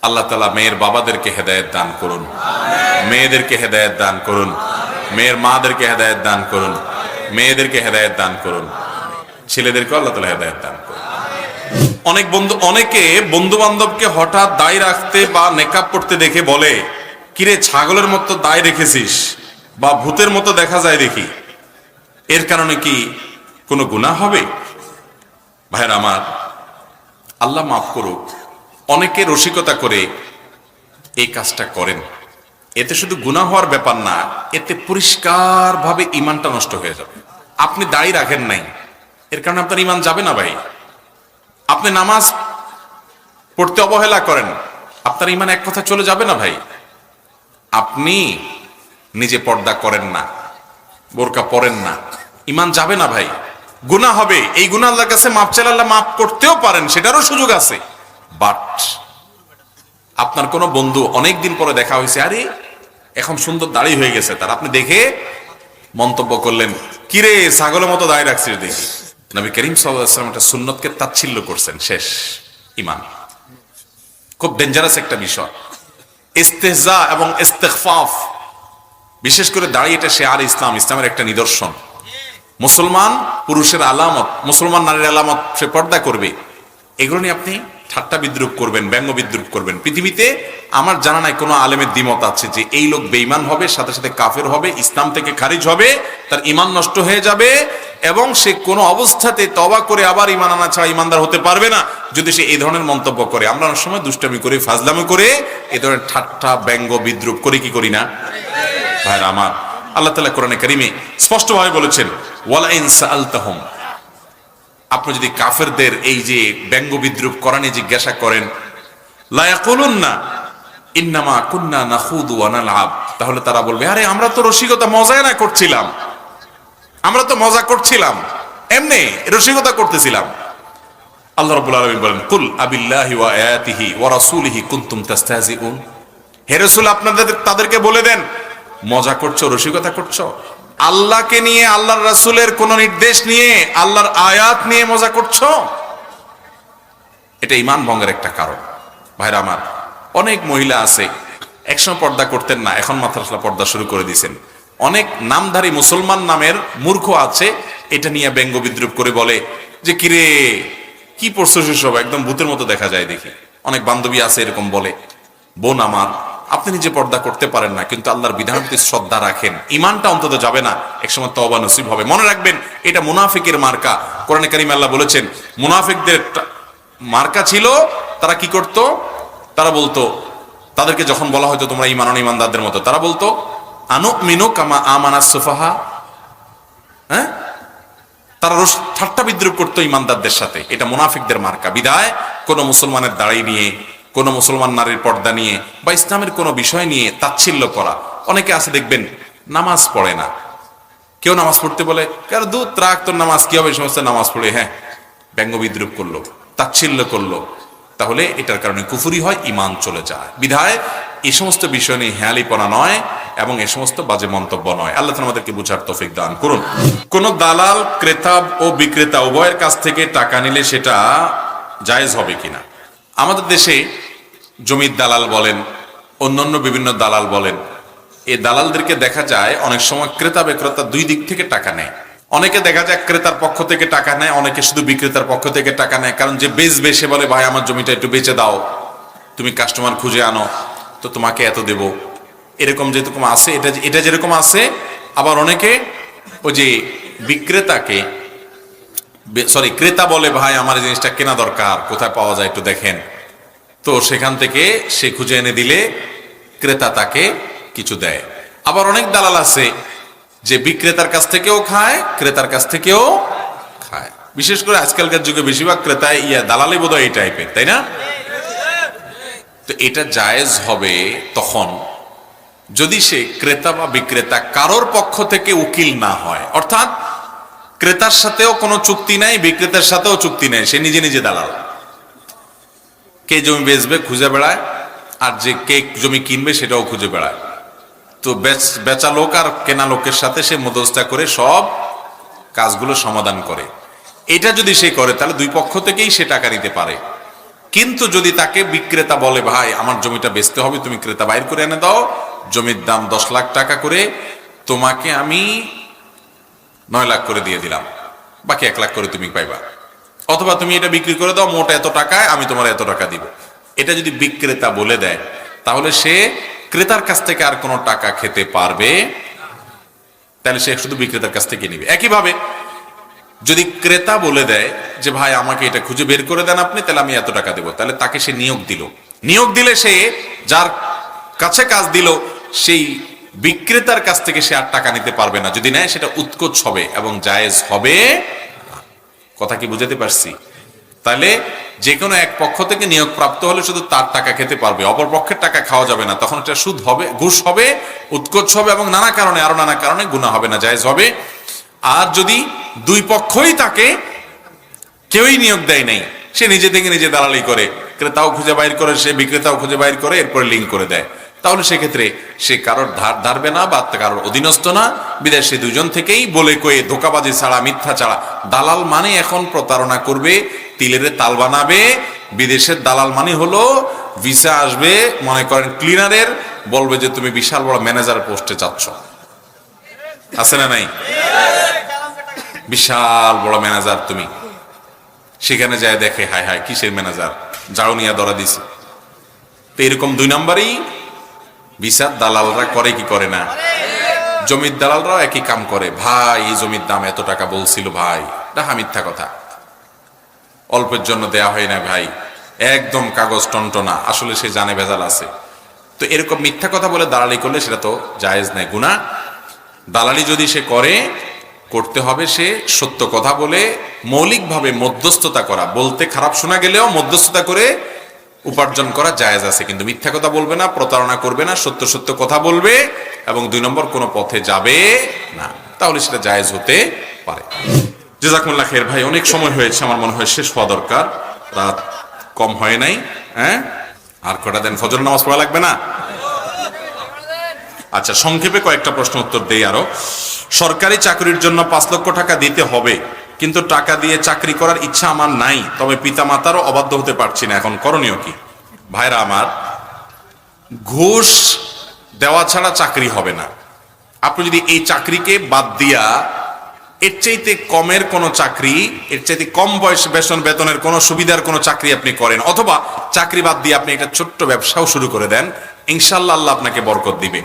[SPEAKER 1] আল্লাহ তাআলা মেয়ের বাবাদেরকে হেদায়েত দান করুন, মেয়েদেরকে হেদায়েত দান করুন, মেয়ের মাদেরকে হেদায়েত দান করুন, মেয়েদেরকে হেদায়েত দান করুন, ছেলেদেরকে আল্লাহ তাআলা হেদায়েত দান করুন। অনেকে বন্ধু বান্ধবকে হঠাৎ দায় রাখতে বা নেকাব পড়তে দেখে বলে, কিরে ছাগলের মতো দায় রেখেছিস, বা ভূতের মতো দেখা যায় দেখি, এর কারণে কি কোনো গুনাহ হবে? ভাইরা আমার, আল্লাহ মাফ করুক, অনেকে রসিকতা করে এই কাজটা করেন। এতে শুধু গুনাহ হওয়ার ব্যাপার না, এতে পরিষ্কার ভাবে ইমানটা নষ্ট হয়ে যাবে। আপনি দাড়ি রাখেন নাই, এর কারণে আপনার ইমান যাবে না ভাই। আপনি নামাজ পড়তে অবহেলা করেন, আপনার ইমান এক কথা চলে যাবে না ভাই। আপনি নিজে পর্দা করেন না, বোরকা পরেন না, ইমান যাবে না ভাই। গুনাহ হবে, এই গুনাহ আল্লাহর কাছে মাফ চাইলে আল্লাহ মাফ করতেও পারেন, সেটারও সুযোগ আছে। বাট আপনার কোন বন্ধু অনেকদিন পরে দেখা হয়েছে, আরে এখন সুন্দর দাড়ি হয়ে গেছে তার, আপনি দেখে মন্তব্য করলেন, কিরে ছাগলের মতো দাড়ি রাখছিস দেখি। নবী করিম সাল্লাল্লাহু আলাইহি ওয়াসাল্লাম একটা সুন্নতকে তাচ্ছিল্য করছেন, শেষ ঈমান। খুব ডেঞ্জারাস একটা বিষয়। ইস্তেহজা এবং ইস্তিগফাফ, বিশেষ করে দাড়ি, এটা শিআর ইসলাম, ইসলামের একটা নিদর্শন। মুসলমান পুরুষের আলামত, মুসলমান নারীর আলামত, সে পর্দা করবে। এগুলো নিয়ে আপনি ঠাট্টা বিদ্রুপ করবেন, ব্যঙ্গ বিদ্রুপ করবেন। পৃথিবীতে আমার জানা নাই কোনো আলেমের দ্বিমত আছে যে এই লোক বেঈমান হবে, সাথে সাথে কাফের হবে, ইসলাম থেকে খারিজ হবে, তার ঈমান নষ্ট হয়ে যাবে, এবং সে কোনো অবস্থাতে তওবা করে আবার ঈমান আনা ছাড়া ঈমানদার হতে পারবে না যদি সে এই ধরনের মন্তব্য করে। আমরা অনেক সময় দুষ্টামি করে, ফাজলামি করে, এই ধরনের ঠাট্টা ব্যঙ্গ বিদ্রুপ করে, কি করি না ভাইরা আমার? আল্লাহ তাআলা কোরআনে কারীমে স্পষ্টভাবে বলেছেন, ওয়ালা ইন সাআলতাহুম, আপনি যদি কাফেরদের এই যে ব্যঙ্গ বিদ্রুপ করা নিয়ে জিজ্ঞাসা করেন, লা ইয়াকুলুন্না ইন্নামা কুন্না নাখুদু ওয়া নালআব, তাহলে তারা বলবে, আরে আমরা তো রসিকতা মজায় না করছিলাম, আমরা তো মজা করছিলাম, এমনি রসিকতা করতেছিলাম। আল্লাহ রাব্বুল আলামিন বলেন, কুল আবিল্লাহি ওয়া আয়াতিহি ওয়া রাসূলিহি কুনতুম তাস্তাহজিউন, হে রাসূল আপনাদের তাদেরকে বলে দেন, মজা করছো, রসিকতা করছো? আল্লাহকে নিয়ে, আল্লাহর রাসূলের কোন নির্দেশ নিয়ে, আল্লাহর আয়াত নিয়ে মজা করছো? এটা ঈমান ভঙ্গের একটা কারণ। ভাইরা আমার, অনেক মহিলা আছে একসময় পর্দা করতেন না, এখন মাথায় পর্দা শুরু করে দিয়েছেন। অনেক নামধারী মুসলমান নামের মূর্খ আছে, এটা নিয়ে ব্যঙ্গ বিদ্রুপ করে বলে যে, কিরে কি পড়ছো সেসব, একদম ভূতের মতো দেখা যায় দেখি। অনেক বান্ধবী আছে এরকম বলে। বোন আমার, আপনি নিজে পর্দা করতে পারেন না, কিন্তু আল্লাহর বিধানের প্রতি শ্রদ্ধা রাখেন, ঈমানটা অন্তত যাবে না, একসময় তওবা নসিব হবে। মনে রাখবেন, এটা মুনাফিকের মার্কা। কোরআনে কারীমে আল্লাহ বলেছেন, মুনাফিকদের মার্কা ছিল, তারা কি করত? তারা বলতো, তাদেরকে যখন বলা হয়তো তোমরা ঈমান আনো ঈমানদারদের মতো, তারা বলতো, আনুমিনু কামা আমানাস সুফাহা, হ্যাঁ, তারা ঠাট্টা বিদ্রুপ করতো ইমানদারদের সাথে। এটা মুনাফিকদের মার্কা। বিদায় কোনো মুসলমানের দাড়ি নিয়ে, কোনো মুসলমান নারীর পর্দা নিয়ে বা ইসলামের কোনো বিষয় নিয়ে তাচ্ছিল্য করা। অনেকে আছে দেখবেন নামাজ পড়ে না, কেউ নামাজ পড়তে বলে কার দুধ রাখ, তোর নামাজ কি হবে, সমস্ত নামাজ পড়ে হ্যাঁ ব্যঙ্গ বিদ্রুপ করলো, তাচ্ছিল্য করলো, তাহলে এটার কারণে কুফরি হয়, ইমান চলে যায়। বিধায় এই সমস্ত বিষয় নিয়ে হেয়ালিপনা নয় এবং এ সমস্ত বাজে মন্তব্য নয়। আল্লাহ তাআলা আমাদেরকে বুঝার তৌফিক দান করুন। কোন দালাল ক্রেতা ও বিক্রেতা উভয়ের কাছ থেকে টাকা নিলে সেটা জায়েজ হবে কিনা? আমাদের দেশে জমির দালাল বলেন, অন্যান্য বিভিন্ন দালাল বলেন, এই দালালদেরকে দেখা যায় অনেক সময় ক্রেতা বিক্রেতা দুই দিক থেকে টাকা নেয়। অনেকে দেখা যায় ক্রেতার পক্ষ থেকে টাকা নেয়, অনেকে শুধু বিক্রেতার পক্ষ থেকে টাকা নেয়। কারণ যে বেচবে সে বলে ভাই আমার জমিটা একটু বেচে দাও, তুমি কাস্টমার খুঁজে আনো তো তোমাকে এত দেব। এরকম যেরকম আছে, এটা যেরকম আছে, আবার অনেকে ওই যে বিক্রেতাকে ক্রেতা বলে ভাই আমার এই জিনিসটা কেনা দরকার, কোথায় পাওয়া যায় একটু দেখেন, তো সেখান থেকে সে খুঁজে এনে দিলে ক্রেতা তাকে কিছু দেয়। আবার অনেক দালাল আছে যে বিক্রেতার কাছ থেকেও খায়, ক্রেতার কাছ থেকেও খায়। বিশেষ করে আজকালকার যুগে বেশিরভাগ ক্রেতায় দালালি বোধহয় এই টাইপের, তাই না? তো এটা জায়েজ হবে তখন যদি সে ক্রেতা বা বিক্রেতা কারোর পক্ষ থেকে উকিল না হয়, অর্থাৎ ক্রেতার সাথেও কোনো চুক্তি নাই, বিক্রেতার সাথেও চুক্তি নেই, সে নিজে নিজে দালাল। কে জমি বেচবে খুঁজে বেড়ায়, আর যে কে জমি কিনবে সেটাও খুঁজে বেড়ায়। তো বেচা লোক আর কেনা লোকের সাথে সে মধ্যস্থতা করে সব কাজগুলো সমাধান করে। এটা যদি সে করে তাহলে দুই পক্ষ থেকেই সে টাকা নিতে পারে। কিন্তু যদি তাকে বিক্রেতা বলে ভাই আমার জমিটা বেচতে হবে, তুমি ক্রেতা বাইর করে এনে দাও, জমির দাম 10 লাখ টাকা করে, তোমাকে আমি 9 লাখ করে দিয়ে দিলাম, বাকি 1 লাখ করে তুমি পাইবা, অথবা তুমি এটা বিক্রি করে দাও মোট এত টাকায়, আমি তোমার এত টাকা দিব। এটা যদি বিক্রেতা বলে দেয় তাহলে সে ক্রেতার কাছ থেকে আর কোনো টাকা খেতে পারবে, তাহলে সে শুধু বিক্রেতার কাছ থেকে নিবে। একইভাবে যদি ক্রেতা বলে দেয় যে ভাই আমাকে এটা খুঁজে বের করে দেন আপনি, তাহলে আমি এত টাকা দেবো, তাহলে তাকে সে নিয়োগ দিল। নিয়োগ দিলে সে যার কাছে কাজ দিল সেই বিক্রেতার কাছ থেকে সে আর টাকা নিতে পারবে না। যদি নেয় সেটা উৎকোচ হবে এবং জায়েজ হবে। কথা কি বুঝাতে পারছি? তাহলে যে কোনো এক পক্ষ থেকে নিয়োগ প্রাপ্ত হলে শুধু তার টাকা খেতে পারবে, অপর পক্ষের টাকা খাওয়া যাবে না। তখন এটা সুদ হবে, ঘুষ হবে, উৎকোচ হবে এবং নানা কারণে আরো নানা কারণে গুনাহ হবে না, জায়েজ হবে। আর যদি দুই পক্ষই তাকে কেউই নিয়োগ দেয় নাই, সে নিজে থেকে নিজে দালালি করে, ক্রেতাও খুঁজে বাইর করে, সে বিক্রেতাও খুঁজে বাইর করে, এরপরে লিঙ্ক করে দেয়, তাহলে সেক্ষেত্রে সে কারোর ধার ধারবে না বা কারোর অধীনস্থ না। বিদেশ সে দুজন থেকেই বলে কয়ে ধোকাবাজি ছাড়া, মিথ্যা ছাড়া। দালাল মানে এখন প্রতারণা করবে, তিলের তাল বানাবে। বিদেশের দালাল মানে হলো ভিসা আসবে, মনে করেন ক্লিনারের, বলবে যে তুমি বিশাল বড় ম্যানেজার পোস্টে যাচ্ছ, আছে না নাই? বিশাল বড় ম্যানেজার তুমি, সেখানে যায় দেখে হায় হায় কিসের ম্যানেজার, যাও নিয়ে ধরা দিছে। তো এরকম 2 নম্বরই ভিসার দালালরা করে কি করে না? জমির দালালরাও একই কাম করে। ভাই এই জমির দাম এত টাকা বলছিল ভাই, এটা মিথ্যা কথা, অল্পের জন্য দেয়া হয় না ভাই, একদম কাগজ টনটনা, আসলে সে জানে ভেজাল আছে। তো এরকম মিথ্যা কথা বলে দালালি করলে সেটা তো জায়েজ নাই, গুনাহ। দালালি যদি সে করতে হবে সে সত্য কথা বলে মৌলিকভাবে মধ্যস্থতা করা, বলতে খারাপ শোনা গেলেও মধ্যস্থতা করে উপার্জন করা জায়েজ আছে। কিন্তু মিথ্যা কথা বলবে না, প্রতারণা করবে না, সত্য সত্য কথা বলবে এবং 2 নম্বর কোনো পথে যাবে না, তাহলে সেটা জায়েজ হতে পারে। জাযাকুমুল্লাহ খাইর। ভাই অনেক সময় হয়েছে, আমার মনে হয় শেষ হওয়া দরকার, রাত কম হয় নাই। হ্যাঁ, আর কটা দেন, ফজর নামাজ পড়া লাগবে না? আচ্ছা, সংক্ষেপে কয়েকটা প্রশ্ন উত্তর দেই আরো। সরকারি চাকরির জন্য 5 লক্ষ টাকা দিতে হবে, কিন্তু টাকা দিয়ে চাকরি করার ইচ্ছা আমার নাই, তবে পিতা মাতারও অবাধ্য হতে পারছি না, এখন করণীয় কি? ভাইরা আমার, ঘুষ দেওয়া ছাড়া চাকরি হবে না। আপনি যদি এই চাকরিকে বাদ দিয়া এর চাইতে কমের কোনো চাকরি, এর চাইতে কম বেতনের কোনো সুবিধার কোনো চাকরি আপনি করেন, অথবা চাকরি বাদ দিয়ে আপনি একটা ছোট্ট ব্যবসাও শুরু করে দেন, ইনশাআল্লাহ আল্লাহ আপনাকে বরকত দিবে।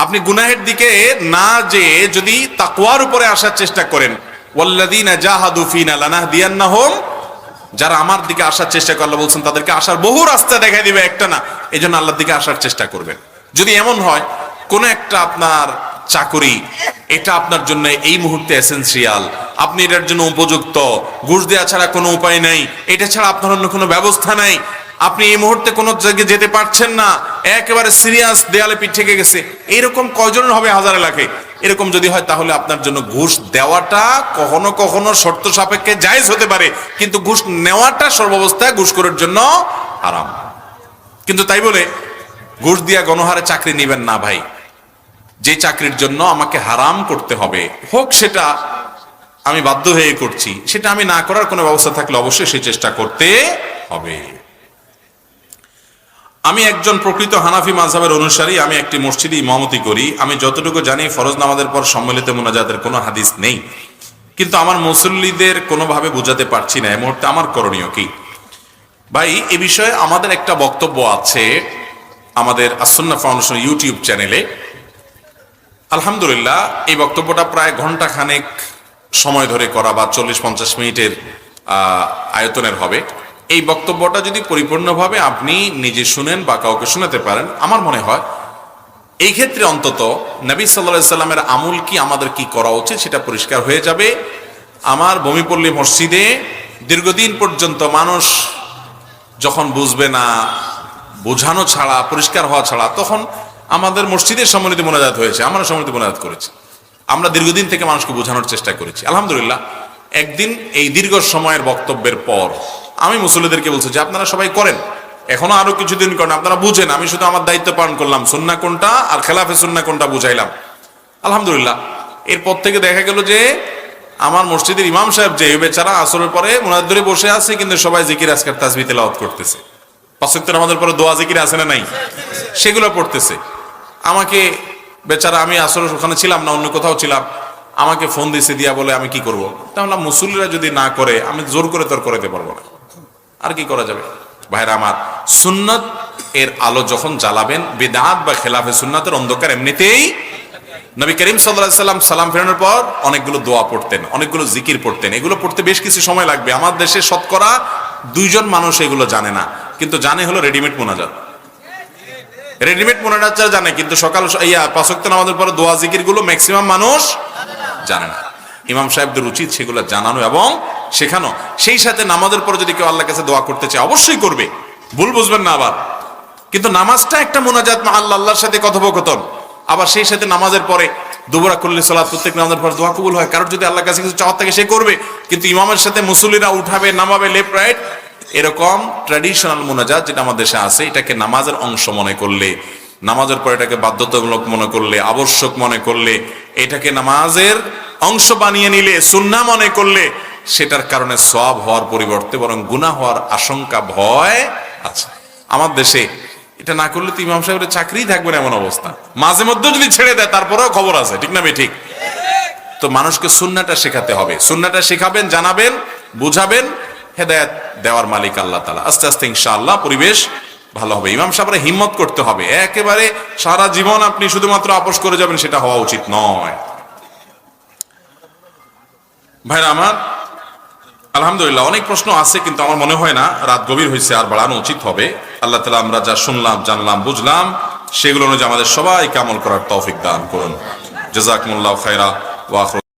[SPEAKER 1] আপনি গুনাহের দিকে না যে যদি তাকওয়ার উপরে আসার চেষ্টা করেন, ওয়াল্লাযীনা জাহাদু ফীনা লানাহদিয়ান্নাহুম, যারা আমার দিকে আসার চেষ্টা করে, আল্লাহ বলছেন তাদেরকে আসার বহু রাস্তা দেখাই দিবে, একটা না। এই জন্য আল্লাহর দিকে আসার চেষ্টা করবেন। যদি এমন হয় কোন একটা আপনার চাকরি, এটা আপনার জন্য এই মুহূর্তে এসেনশিয়াল, আপনি এটার জন্য উপযুক্ত, ঘুষ দেওয়া ছাড়া কোনো উপায় নাই, এটা ছাড়া আপনার অন্য কোনো ব্যবস্থা নাই, আপনি এই মুহূর্তে কোনো জায়গায় যেতে পারছেন না, একেবারে সিরিয়াস, দেয়ালে পিঠ থেকে গেছে, এরকম কয়জনের হবে? হাজারে লাখে। এরকম যদি হয় তাহলে আপনার জন্য ঘুষ দেওয়াটা কখনো কখনো শর্ত সাপেক্ষে জায়েজ হতে পারে, কিন্তু ঘুষ নেওয়াটা সর্বাবস্থায় ঘুষখোরের জন্য হারাম। কিন্তু তাই বলে ঘুষ দিয়া গণহারে চাকরি নেবেন না ভাই। যে চাকরির জন্য আমাকে হারাম করতে হবে, হোক সেটা আমি বাধ্য হয়ে করছি, সেটা আমি না করার কোনো ব্যবস্থা থাকলে অবশ্যই সেই চেষ্টা করতে হবে। আমি একজন প্রকৃত হানাফি মাযহাবের অনুসারী, আমি একটি মসজিদে ইমামতি করি। আমি যতটুকু জানি ফরজ নামাজের পর সম্মিলিত মুনাজাতের কোনো হাদিস নেই, কিন্তু আমার মুসল্লিদের কোনোভাবে বোঝাতে পারছি না, এই মুহূর্তে আমার করণীয় কি? ভাই, এ বিষয়ে আমাদের একটা বক্তব্য আছে আমাদের আস-সুন্নাহ ফাউন্ডেশন ইউটিউব চ্যানেলে। আলহামদুলিল্লাহ, এই বক্তব্যটা প্রায় ঘন্টা খানেক সময় ধরে করা, বা 40-50 মিনিটের আয়তনের হবে। এই বক্তব্যটা যদি পরিপূর্ণভাবে আপনি নিজে শুনেন বা কাউকে শোনাতে পারেন, আমার মনে হয় এই ক্ষেত্রে অন্তত নবী সাল্লাল্লাহু আলাইহি সাল্লামের আমল কি, আমাদের কি করা উচিত, সেটা পরিষ্কার হয়ে যাবে। আমার বমিপল্লী মসজিদে দীর্ঘদিন পর্যন্ত মানুষ যখন বুঝবে না, বোঝানো ছাড়া, পরিষ্কার হওয়া ছাড়া, তখন আমাদের মসজিদের সম্মিলিত মুনাজাত হয়েছে, আমরা সম্মিলিত মুনাজাত করেছি। আমরা দীর্ঘদিন থেকে মানুষকে বোঝানোর চেষ্টা করেছি। আলহামদুলিল্লাহ, একদিন এই দীর্ঘ সময়ের বক্তব্যের পর আমি মুসল্লিদেরকে বলছি যে আপনারা সবাই করেন, এখনো আরো কিছুদিন করেন, আপনারা বুঝেন, আমি শুধু আমার দায়িত্ব পালন করলাম, সুন্নাহ কোনটা আর খেলাফে সুন্নাহ কোনটা বুঝাইলাম। আলহামদুলিল্লাহ, এরপর থেকে দেখা গেল যে আমার মসজিদের ইমাম সাহেব যে বেচারা আসরের পরে মুনাজাত ধরে বসে আছে, কিন্তু সবাই জিকির আজকার তাসবিহ তেলাওয়াত করতেছে। 5 ওয়াক্ত নামাজের পরে দোয়া জিকির আছে না নাই, সেগুলো পড়তেছে। আমাকে বেচারা, আমি আসলে ওখানে ছিলাম না, অন্য কোথাও ছিলাম, আমাকে ফোন দিয়েছে, দিয়া বলে আমি কি করব? তাহলে মুসল্লিরা যদি না করে, আমি জোর করে তোর করাতে পারবো না, আর কি করা যাবে? ভাইরা আমার, সুন্নাত এর আলো যখন জ্বালাবেন, বিদআত বা খেলাফে সুন্নাতের অন্ধকার এমনিতেই। নবী করিম সাল্লাল্লাহু আলাইহি সাল্লাম সালাম ফেরানোর পর অনেকগুলো দোয়া পড়তেন, অনেকগুলো জিকির পড়তেন। এগুলো পড়তে বেশ কিছু সময় লাগবে। আমার দেশে শতকরা 2 জন মানুষ এগুলো জানে না, কিন্তু জানে হলো রেডিমেড মুনাজাত। রেডিমেড মুনাজাত যারা জানে, কিন্তু সকাল 5 ওয়াক্ত নামাজের পরে দোয়া জিকির গুলো ম্যাক্সিমাম মানুষ জানে না। ইমাম সাহেবদের উচিত সেগুলো জানানো এবং শেখানো। সেই সাথে নামাজের পরে যদি কেউ আল্লাহর কাছে দোয়া করতে চায়, অবশ্যই করবে, ভুল বুঝবেন না আবার। কিন্তু নামাজটা একটা মুনাজাত, আল্লাহর সাথে কথোপকথন। আবার সেই সাথে নামাজের পরে দুবরা করলে সালাত, প্রত্যেক নামাজের পর দোয়া কবুল হয়। কারোর যদি আল্লাহর কাছে কিছু চাওয়ার থাকে সে করবে, কিন্তু ইমামের সাথে মুসল্লিরা উঠাবে, নামাবে, লেফট রাইট, এরকম ট্র্যাডিশনাল মুনাজাত যেটা আমাদের দেশে আছে, এটাকে নামাজের অংশ মনে করলে, নামাজের পরে এটাকে বাধ্যতামূলক মনে করলে, আবশ্যক মনে করলে, এটাকে নামাজের অংশ বানিয়ে নিলে, সুন্নাহ মনে করলে, সেটার কারণে সওয়াব হওয়ার পরিবর্তে বরং গুনাহ হওয়ার আশঙ্কা, ভয় আছে। আমার দেশে এটা না করলে তো ইমাম সাহেবের চাকরি থাকবে না, এমন অবস্থা। মাঝে মধ্যে যদি ছেড়ে দেয় তারপরেও খবর আছে, ঠিক না? ঠিক। তো মানুষকে সুন্নাহটা শেখাতে হবে, সুন্নাহটা শেখাবেন, জানাবেন, বুঝাবেন। হেদায়েত দেওয়ার মালিক আল্লাহ তাআলা। আস্তে আস্তে ইনশাআল্লাহ পরিবেশ ভালো হবে। ইমাম সাহেবরা হিম্মত করতে হবে। একেবারে সারা জীবন আপনি শুধুমাত্র আপোষ করে যাবেন, সেটা হওয়া উচিত নয়। ভাইরা আমার, আলহামদুলিল্লাহ, অনেক প্রশ্ন আছে, কিন্তু আমার মনে হয় না, রাত গভীর হয়েছে, আর বাড়ানো উচিত হবে। আল্লাহ তাআলা আমরা যা শুনলাম, জানলাম, বুঝলাম, সেগুলো অনুযায়ী আমাদের সবাইকে আমল করার তৌফিক দান করুন। জাযাকুমুল্লাহু খায়রা ওয়া